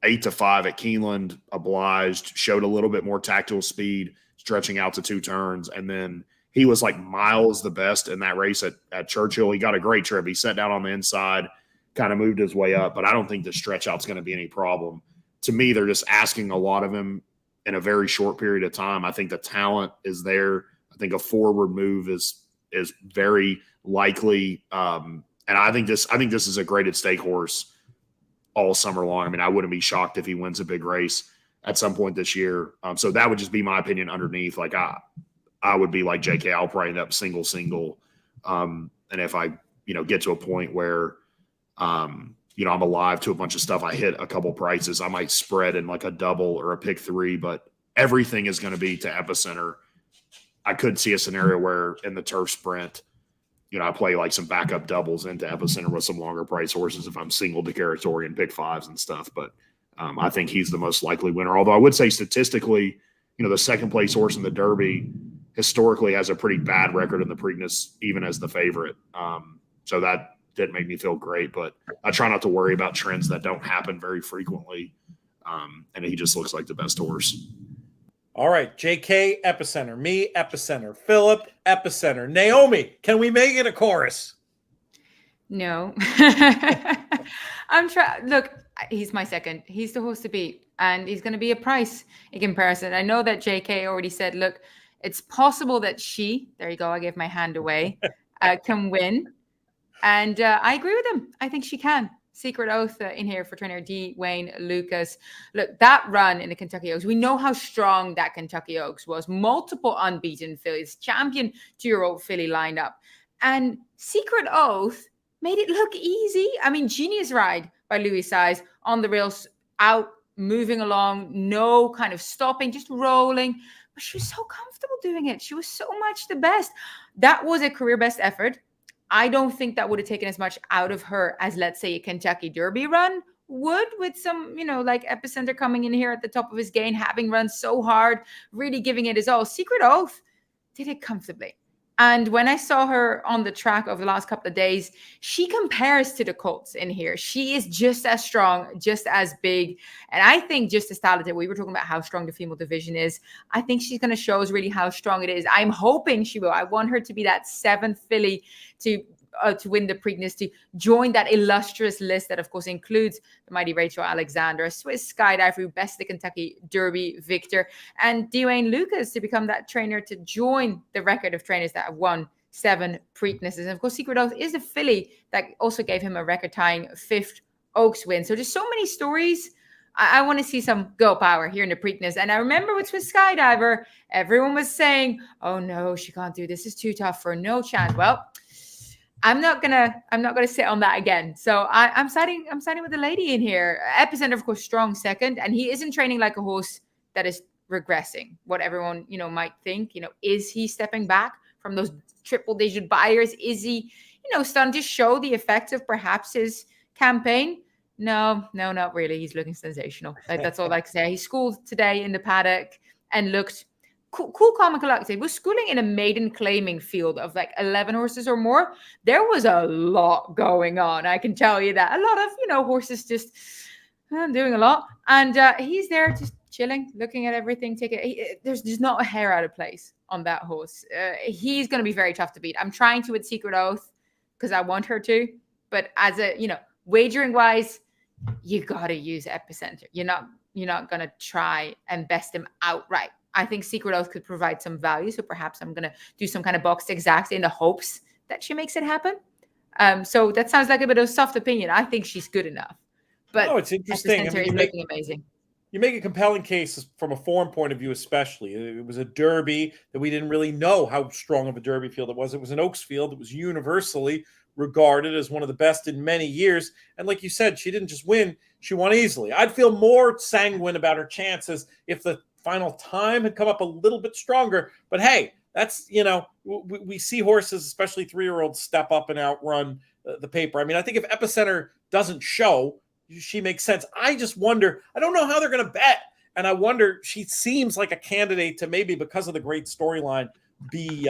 8 to 5 at Keeneland, obliged, showed a little bit more tactical speed, stretching out to 2 turns, and then he was like miles the best in that race at Churchill. He got a great trip. He sat down on the inside, kind of moved his way up, but I don't think the stretch out's going to be any problem. To me, they're just asking a lot of him in a very short period of time. I think the talent is there. I think a forward move is very likely. And I think this is a graded stake horse all summer long. I mean, I wouldn't be shocked if he wins a big race at some point this year. So that would just be my opinion underneath. Like, I would be like JK, I'll probably end up single. And if I, get to a point where, I'm alive to a bunch of stuff, I hit a couple prices, I might spread in like a double or a pick 3, but everything is going to be to Epicenter I could see a scenario where in the turf sprint, I play like some backup doubles into Epicenter with some longer price horses if I'm single declaratory and pick fives and stuff. But I think he's the most likely winner. Although I would say statistically, the second place horse in the Derby historically has a pretty bad record in the Preakness, even as the favorite. So that didn't make me feel great, but I try not to worry about trends that don't happen very frequently. And he just looks like the best horse. All right, JK, Epicenter. Me, Epicenter. Phillip, Epicenter. Naomi, can we make it a chorus? No. I'm trying. Look, he's my second. He's the horse to beat, and he's going to be a price in comparison. I know that JK already said, look, it's possible that there you go, I gave my hand away, can win. And I agree with him. I think she can. Secret Oath in here for trainer D. Wayne Lucas. Look, that run in the Kentucky Oaks, we know how strong that Kentucky Oaks was. Multiple unbeaten fillies, champion 2-year-old filly lineup. And Secret Oath made it look easy. I mean, genius ride by Louis Size on the rails, out, moving along, no kind of stopping, just rolling. But she was so comfortable doing it. She was so much the best. That was a career best effort. I don't think that would have taken as much out of her as, let's say, a Kentucky Derby run would, with some, like Epicenter coming in here at the top of his game, having run so hard, really giving it his all. Secret Oath did it comfortably. And when I saw her on the track over the last couple of days, she compares to the Colts in here. She is just as strong, just as big. And I think just as talented. We were talking about how strong the female division is. I think she's going to show us really how strong it is. I'm hoping she will. I want her to be that 7th filly to win the Preakness, to join that illustrious list that, of course, includes the mighty Rachel Alexander, a Swiss skydiver who bested the Kentucky Derby victor, and Dwayne Lucas to become that trainer to join the record of trainers that have won 7 Preaknesses. And, of course, Secret Oath is the filly that also gave him a record-tying 5th Oaks win. So just so many stories. I want to see some girl power here in the Preakness. And I remember with Swiss Skydiver, everyone was saying, oh, no, she can't do this. This is too tough for her. No chance. Well, I'm not gonna sit on that again. So I'm siding with the lady in here. Epicenter, of course, strong second, and he isn't training like a horse that is regressing. What everyone might think. Is he stepping back from those triple-digit buyers? Is he starting to show the effects of perhaps his campaign? No, not really. He's looking sensational. That's all I can say. He schooled today in the paddock and looked cool, calm, and collected. Was schooling in a maiden claiming field of like 11 horses or more. There was a lot going on. I can tell you that. A lot of, horses just doing a lot. And he's there just chilling, looking at everything. There's just not a hair out of place on that horse. He's going to be very tough to beat. I'm trying to with Secret Oath because I want her to. But as a, wagering wise, you got to use Epicenter. You're not going to try and best him outright. I think Secret Oath could provide some value. So perhaps I'm going to do some kind of boxed exact in the hopes that she makes it happen. So that sounds like a bit of a soft opinion. I think she's good enough. But it's interesting. Epicenter is looking amazing. You make a compelling case from a form point of view, especially. It was a Derby that we didn't really know how strong of a Derby field it was. It was an Oaks field that was universally regarded as one of the best in many years. And like you said, she didn't just win, she won easily. I'd feel more sanguine about her chances if the final time had come up a little bit stronger. But hey, that's, we see horses, especially 3-year-olds, step up and outrun the paper. I mean, I think if Epicenter doesn't show, she makes sense. I just wonder, I don't know how they're going to bet. And I wonder, she seems like a candidate to maybe, because of the great storyline, be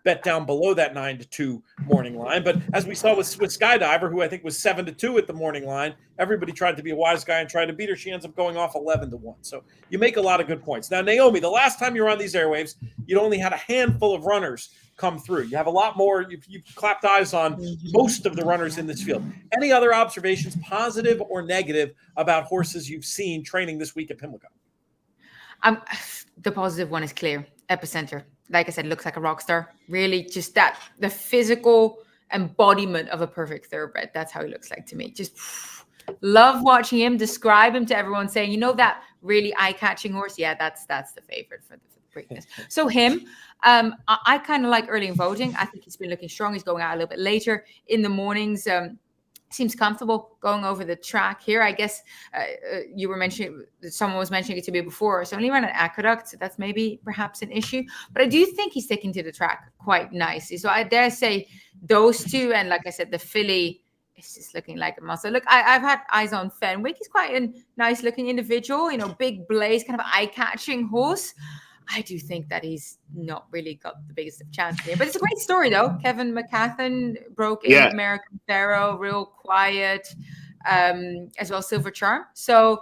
bet down below that 9-2 morning line. But as we saw with Skydiver, who I think was 7-2 at the morning line, everybody tried to be a wise guy and tried to beat her. She ends up going off 11-1. So you make a lot of good points. Now, Naomi, the last time you were on these airwaves, you'd only had a handful of runners come through. You have a lot more. You've clapped eyes on most of the runners in this field. Any other observations, positive or negative, about horses you've seen training this week at Pimlico? The positive one is clear. Epicenter, like I said, looks like a rock star. Really, just the physical embodiment of a perfect thoroughbred. That's how he looks like to me. Just love watching him, describe him to everyone, saying, that really eye-catching horse. Yeah, that's the favorite for the Preakness. So him, I kind of like early in voting. I think he's been looking strong. He's going out a little bit later in the mornings. seems comfortable going over the track here. I guess you were mentioning, someone was mentioning it to me before. So only ran an aqueduct, so that's maybe perhaps an issue. But I do think he's sticking to the track quite nicely. So I dare say those two, and like I said, the filly is just looking like a muscle. Look, I've had eyes on Fenwick. He's quite a nice looking individual, big blaze, kind of eye-catching horse. I do think that he's not really got the biggest of chance here. But it's a great story, though. Kevin McCathan broke in American Pharaoh, real quiet, as well, Silver Charm. So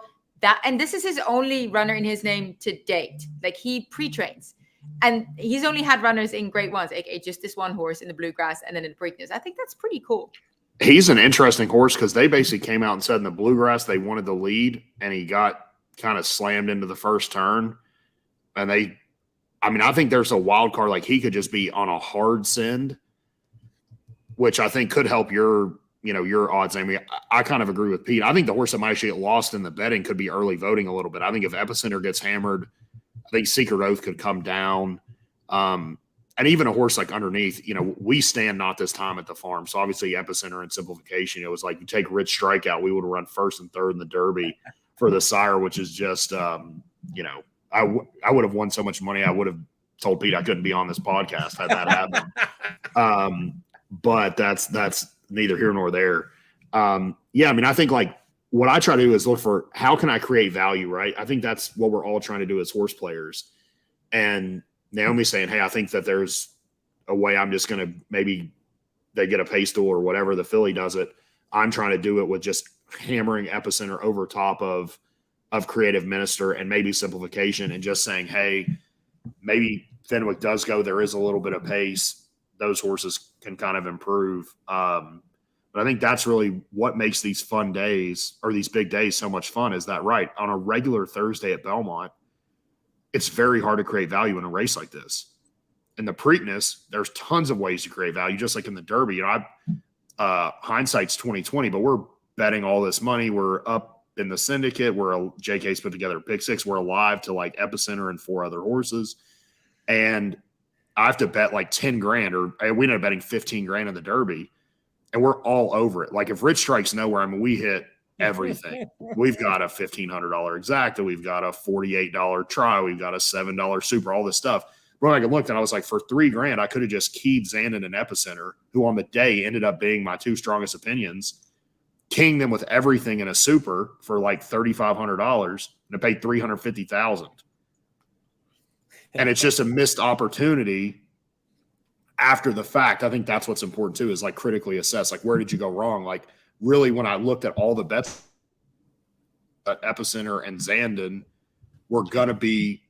and this is his only runner in his name to date. Like, he pre-trains. And he's only had runners in Grade 1s, aka just this one horse in the Bluegrass and then in the Preakness. I think that's pretty cool. He's an interesting horse because they basically came out and said in the Bluegrass they wanted the lead, and he got kind of slammed into the first turn. And I think there's a wild card. Like, he could just be on a hard send, which I think could help your odds. I kind of agree with Pete. I think the horse that might actually get lost in the betting could be early voting a little bit. I think if Epicenter gets hammered, I think Secret Oath could come down. And even a horse like Underneath, we stand not this time at the farm. So obviously Epicenter and Simplification, it was like you take Rich Strikeout, we would have run first and third in the Derby for the sire, which is just, I would have won so much money. I would have told Pete I couldn't be on this podcast had that happened. But that's neither here nor there. I think like what I try to do is look for how can I create value, right? I think that's what we're all trying to do as horse players. And Naomi's saying, hey, I think that there's a way I'm just going to maybe they get a pay stool or whatever, the filly does it. I'm trying to do it with just hammering Epicenter over top of Creative Minister and maybe Simplification and just saying, hey, maybe Fenwick does go. There is a little bit of pace. Those horses can kind of improve. But I think that's really what makes these fun days or these big days so much fun is that, right, on a regular Thursday at Belmont, it's very hard to create value in a race like this. In the Preakness, there's tons of ways to create value, just like in the Derby. Hindsight's 2020, but we're betting all this money. We're up in the syndicate, where JK's put together a pick six. We're alive to like Epicenter and 4 other horses. And I have to bet like 10 grand, or we ended up betting 15 grand in the Derby, and we're all over it. Like, if Rich strikes nowhere, we hit everything. We've got a $1,500 exacta. We've got a $48 try. We've got a $7 super, all this stuff. But I looked and I was like, for 3 grand, I could have just keyed Zandon and Epicenter, who on the day ended up being my 2 strongest opinions, king them with everything in a super for like $3,500 and paid $350,000. And it's just a missed opportunity after the fact. I think that's what's important too, is like critically assess, like, where did you go wrong? Like, really, when I looked at all the bets, Epicenter and Zandon were going to be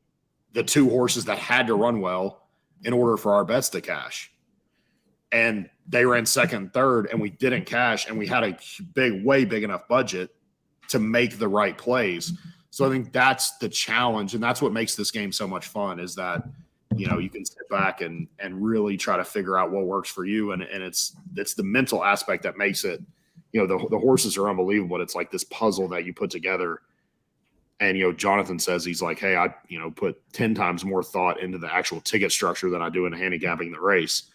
the 2 horses that had to run well in order for our bets to cash. And they ran second and third, and we didn't cash, and we had a way big enough budget to make the right plays. So I think that's the challenge, and that's what makes this game so much fun, is that, you can sit back and really try to figure out what works for you. And it's the mental aspect that makes it, the horses are unbelievable. It's like this puzzle that you put together. And, Jonathan says, he's like, hey, I, put 10 times more thought into the actual ticket structure than I do in handicapping the race.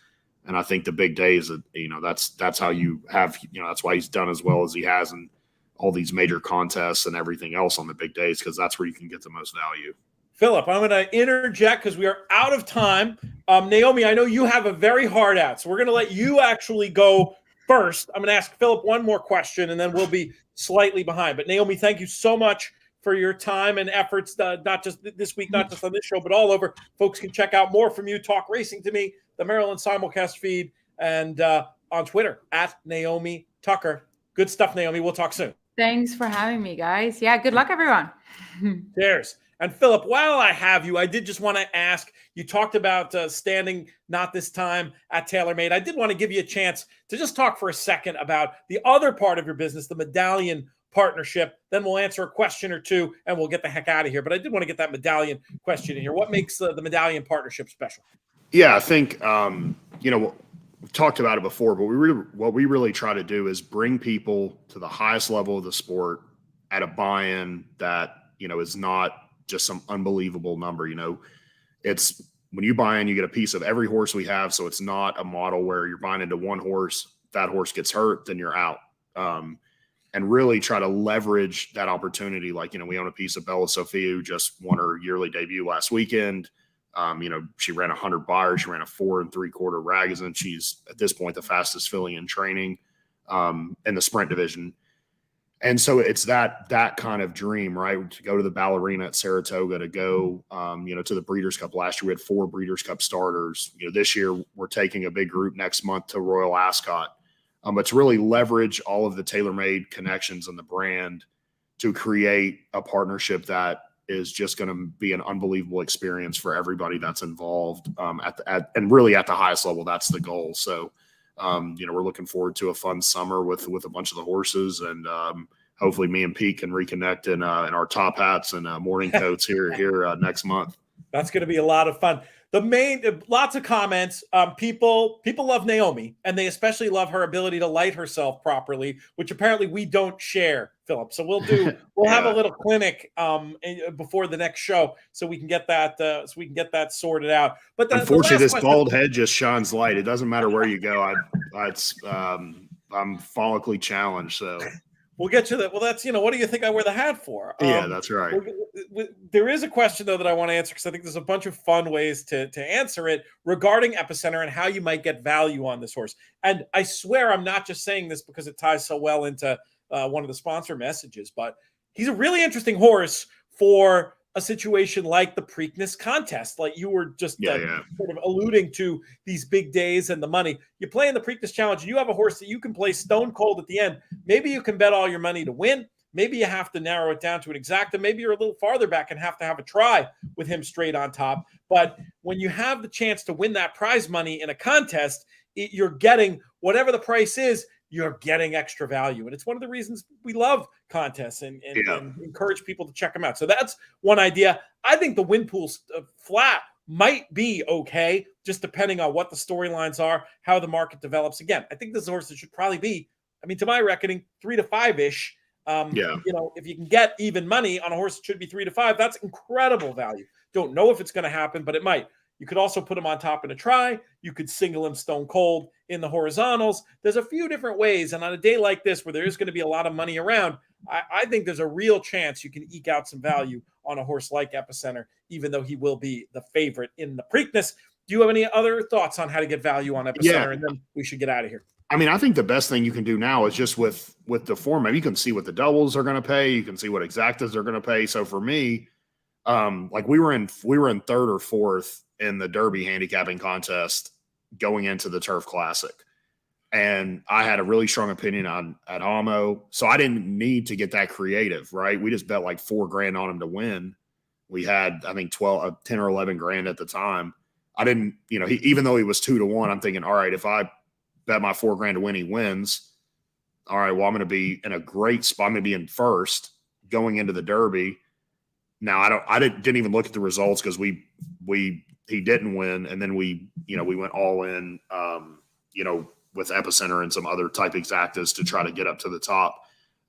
And I think the big days, that's how you have, that's why he's done as well as he has in all these major contests and everything else on the big days, because that's where you can get the most value. Philip, I'm going to interject because we are out of time. Naomi, I know you have a very hard out, so we're going to let you actually go first. I'm going to ask Philip one more question, and then we'll be slightly behind. But Naomi, thank you so much for your time and efforts, not just this week, not just on this show, but all over. Folks can check out more from you. Talk Racing to Me, the Maryland simulcast feed, and on Twitter at Naomi Tukker. Good stuff, Naomi. We'll talk soon. Thanks for having me, guys. Yeah, good luck, everyone. Cheers. And Philip, while I have you, I did just want to ask, you talked about standing not this time at TaylorMade. I did want to give you a chance to just talk for a second about the other part of your business, the Medallion partnership. Then we'll answer a question or two and we'll get the heck out of here. But I did want to get that Medallion question in here. What makes the Medallion partnership special? Yeah, I think, we've talked about it before, but what we really try to do is bring people to the highest level of the sport at a buy-in that, is not just some unbelievable number. It's when you buy in, you get a piece of every horse we have. So it's not a model where you're buying into one horse, that horse gets hurt, then you're out. and really try to leverage that opportunity. Like, we own a piece of Bella Sophia, who just won her yearly debut last weekend. She ran 100 buyers. She ran a 4 3/4 Ragozin. She's at this point the fastest filly in training in the sprint division. And so it's that kind of dream, right? To go to the Ballerina at Saratoga, to go, to the Breeders' Cup. Last year we had 4 Breeders' Cup starters. This year we're taking a big group next month to Royal Ascot. But to really leverage all of the TaylorMade connections and the brand to create a partnership that is just going to be an unbelievable experience for everybody that's involved and really at the highest level. That's the goal. So, we're looking forward to a fun summer with a bunch of the horses, and hopefully me and Pete can reconnect in our top hats and morning coats here next month. That's going to be a lot of fun. Lots of comments. People love Naomi, and they especially love her ability to light herself properly, which apparently we don't share, Phillip. So we'll have a little clinic before the next show, so we can get that sorted out. But unfortunately, this bald head just shines light. It doesn't matter where you go. I'm follically challenged, so. We'll get to that. Well, that's, what do you think I wear the hat for? Yeah, that's right. There is a question, though, that I want to answer, because I think there's a bunch of fun ways to answer it regarding Epicenter and how you might get value on this horse. And I swear I'm not just saying this because it ties so well into one of the sponsor messages, but he's a really interesting horse for a situation like the Preakness contest, like you were just sort of alluding to, these big days and the money. You play in the Preakness Challenge, and you have a horse that you can play stone cold at the end. Maybe you can bet all your money to win. Maybe you have to narrow it down to an exacta. Maybe you're a little farther back and have to have a try with him straight on top. But when you have the chance to win that prize money in a contest, you're getting whatever the price is. You're getting extra value. And it's one of the reasons we love contests and encourage people to check them out. So that's one idea. I think the win pool flat might be okay, just depending on what the storylines are, how the market develops. Again, I think this is a horse that should probably be, to my reckoning, 3 to 5-ish. If you can get even money on a horse that should be 3 to 5, that's incredible value. Don't know if it's going to happen, but it might. You could also put him on top in a try. You could single him stone cold in the horizontals. There's a few different ways. And on a day like this, where there is going to be a lot of money around, I think there's a real chance you can eke out some value on a horse like Epicenter, even though he will be the favorite in the Preakness. Do you have any other thoughts on how to get value on Epicenter? Yeah. And then we should get out of here. I think the best thing you can do now is just with the format. You can see what the doubles are going to pay. You can see what exactas are going to pay. So for me, we were in third or fourth in the Derby handicapping contest going into the Turf Classic. And I had a really strong opinion at Amo. So I didn't need to get that creative, right? We just bet like $4,000 on him to win. We had, I think 10 or 11 grand at the time. I didn't, even though he was 2 to 1, I'm thinking, all right, if I bet my $4,000 to win, he wins. All right, well, I'm going to be in a great spot. I'm going to be in first going into the Derby. Now I didn't even look at the results, because he didn't win, and then we went all in, with Epicenter and some other type exactas to try to get up to the top.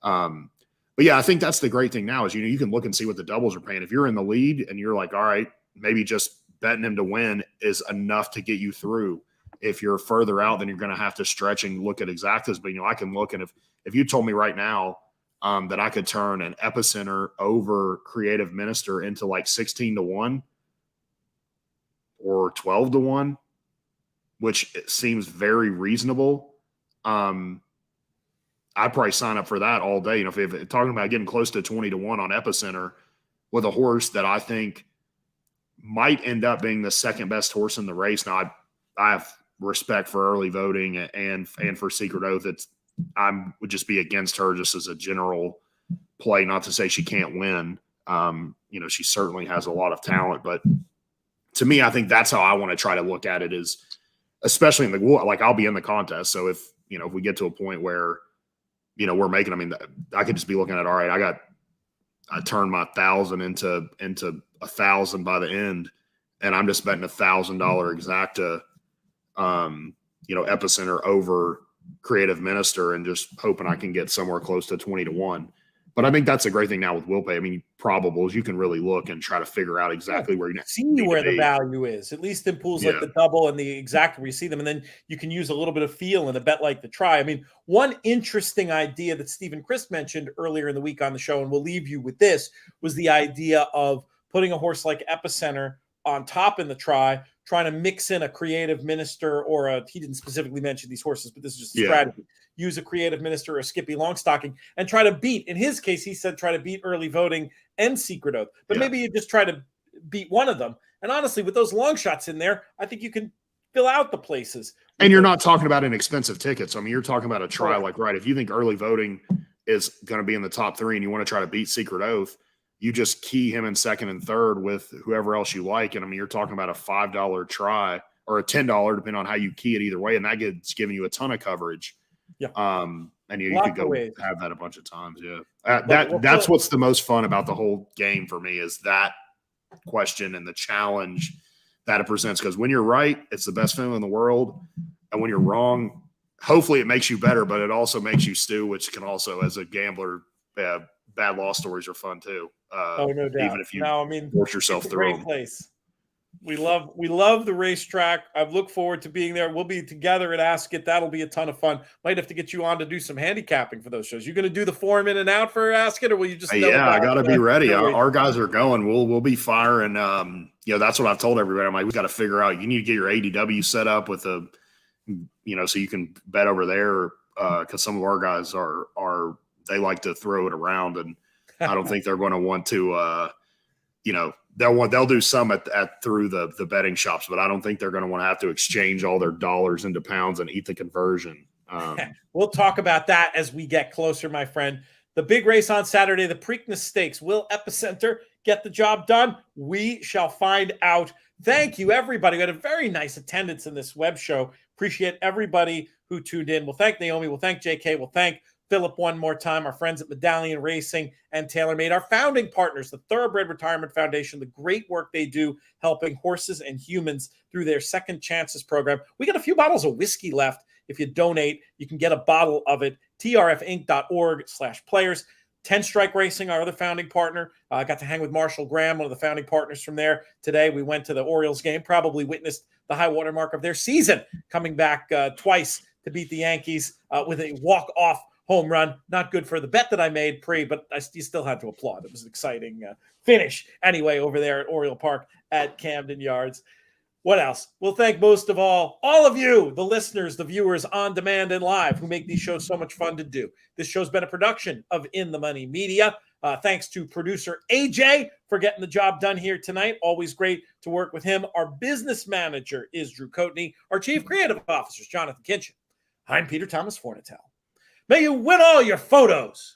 But yeah, I think that's the great thing now is you can look and see what the doubles are paying. If you're in the lead and you're like, all right, maybe just betting him to win is enough to get you through. If you're further out, then you're going to have to stretch and look at exactas. But I can look, and if you told me right now that I could turn an Epicenter over Creative Minister into like 16 to 1. Or 12 to 1, which seems very reasonable. I'd probably sign up for that all day. If talking about getting close to 20 to 1 on Epicenter with a horse that I think might end up being the second best horse in the race. Now, I have respect for early voting and for Secret Oath. I would just be against her just as a general play. Not to say she can't win. She certainly has a lot of talent, but to me, I think that's how I want to try to look at it, is especially in I'll be in the contest. So if we get to a point where, we're making, I could just be looking at, all right, I turned my 1,000 into 1,000 by the end, and I'm just betting $1,000 exacta, Epicenter over Creative Minister, and just hoping I can get somewhere close to 20 to 1. But I think that's a great thing now with Will Pay. I mean, probables, you can really look and try to figure out exactly where you see need where to the be. value is, at least in pools like the double and the exact where you see them. And then you can use a little bit of feel in a bet like the try. I mean, one interesting idea that Stephen Chris mentioned earlier in the week on the show, and we'll leave you with this, was the idea of putting a horse like Epicenter on top in the try, trying to mix in a creative minister or he didn't specifically mention these horses, but this is just a strategy. Use a creative minister or a Skippy Longstocking and try to beat, in his case, he said, try to beat Early Voting and Secret Oath. But maybe you just try to beat one of them. And honestly, with those long shots in there, I think you can fill out the places. And you're not talking about inexpensive tickets. I mean, you're talking about a try if you think Early Voting is going to be in the top 3 and you want to try to beat Secret Oath, you just key him in second and third with whoever else you like. And I mean, you're talking about a $5 try or a $10, depending on how you key it either way. And that gets giving you a ton of coverage. Yeah. And you could go have that a bunch of times. Yeah. That's what's the most fun about the whole game for me is that question and the challenge that it presents. Because when you're right, it's the best feeling in the world. And when you're wrong, hopefully it makes you better, but it also makes you stew, which can also, as a gambler, bad loss stories are fun too. No doubt. Even if you force yourself through them. Great place. We love the racetrack. I look forward to being there. We'll be together at Ask It. That'll be a ton of fun. Might have to get you on to do some handicapping for those shows. You going to do the form in and out for Ask It, or will you just? Yeah, I got to be ready. Our guys are going. We'll be firing. That's what I've told everybody. I'm like, we got to figure out. You need to get your ADW set up with so you can bet over there. Because some of our guys are they like to throw it around, and I don't think they're going to want to. They'll do some through the betting shops, but I don't think they're going to want to have to exchange all their dollars into pounds and eat the conversion. We'll talk about that as we get closer, my friend. The big race on Saturday, the Preakness Stakes. Will Epicenter get the job done? We shall find out. Thank you, everybody. We had a very nice attendance in this web show. Appreciate everybody who tuned in. We'll thank Naomi. We'll thank JK. We'll thank Phillip one more time, our friends at Medallion Racing and TaylorMade, our founding partners, the Thoroughbred Retirement Foundation, the great work they do helping horses and humans through their Second Chances program. We got a few bottles of whiskey left. If you donate, you can get a bottle of it, trfinc.org/players. 10 Strike Racing, our other founding partner. I got to hang with Marshall Graham, one of the founding partners from there today. We went to the Orioles game, probably witnessed the high water mark of their season, coming back twice to beat the Yankees with a walk-off home run. Not good for the bet that I made but you still had to applaud. It was an exciting finish anyway over there at Oriole Park at Camden Yards. What else? We'll thank most of all of you, the listeners, the viewers on demand and live who make these shows so much fun to do. This show's been a production of In the Money Media. Thanks to producer AJ for getting the job done here tonight. Always great to work with him. Our business manager is Drew Coatney. Our chief creative officer is Jonathan Kinchin. I'm Peter Thomas Fornatale. May you win all your photos.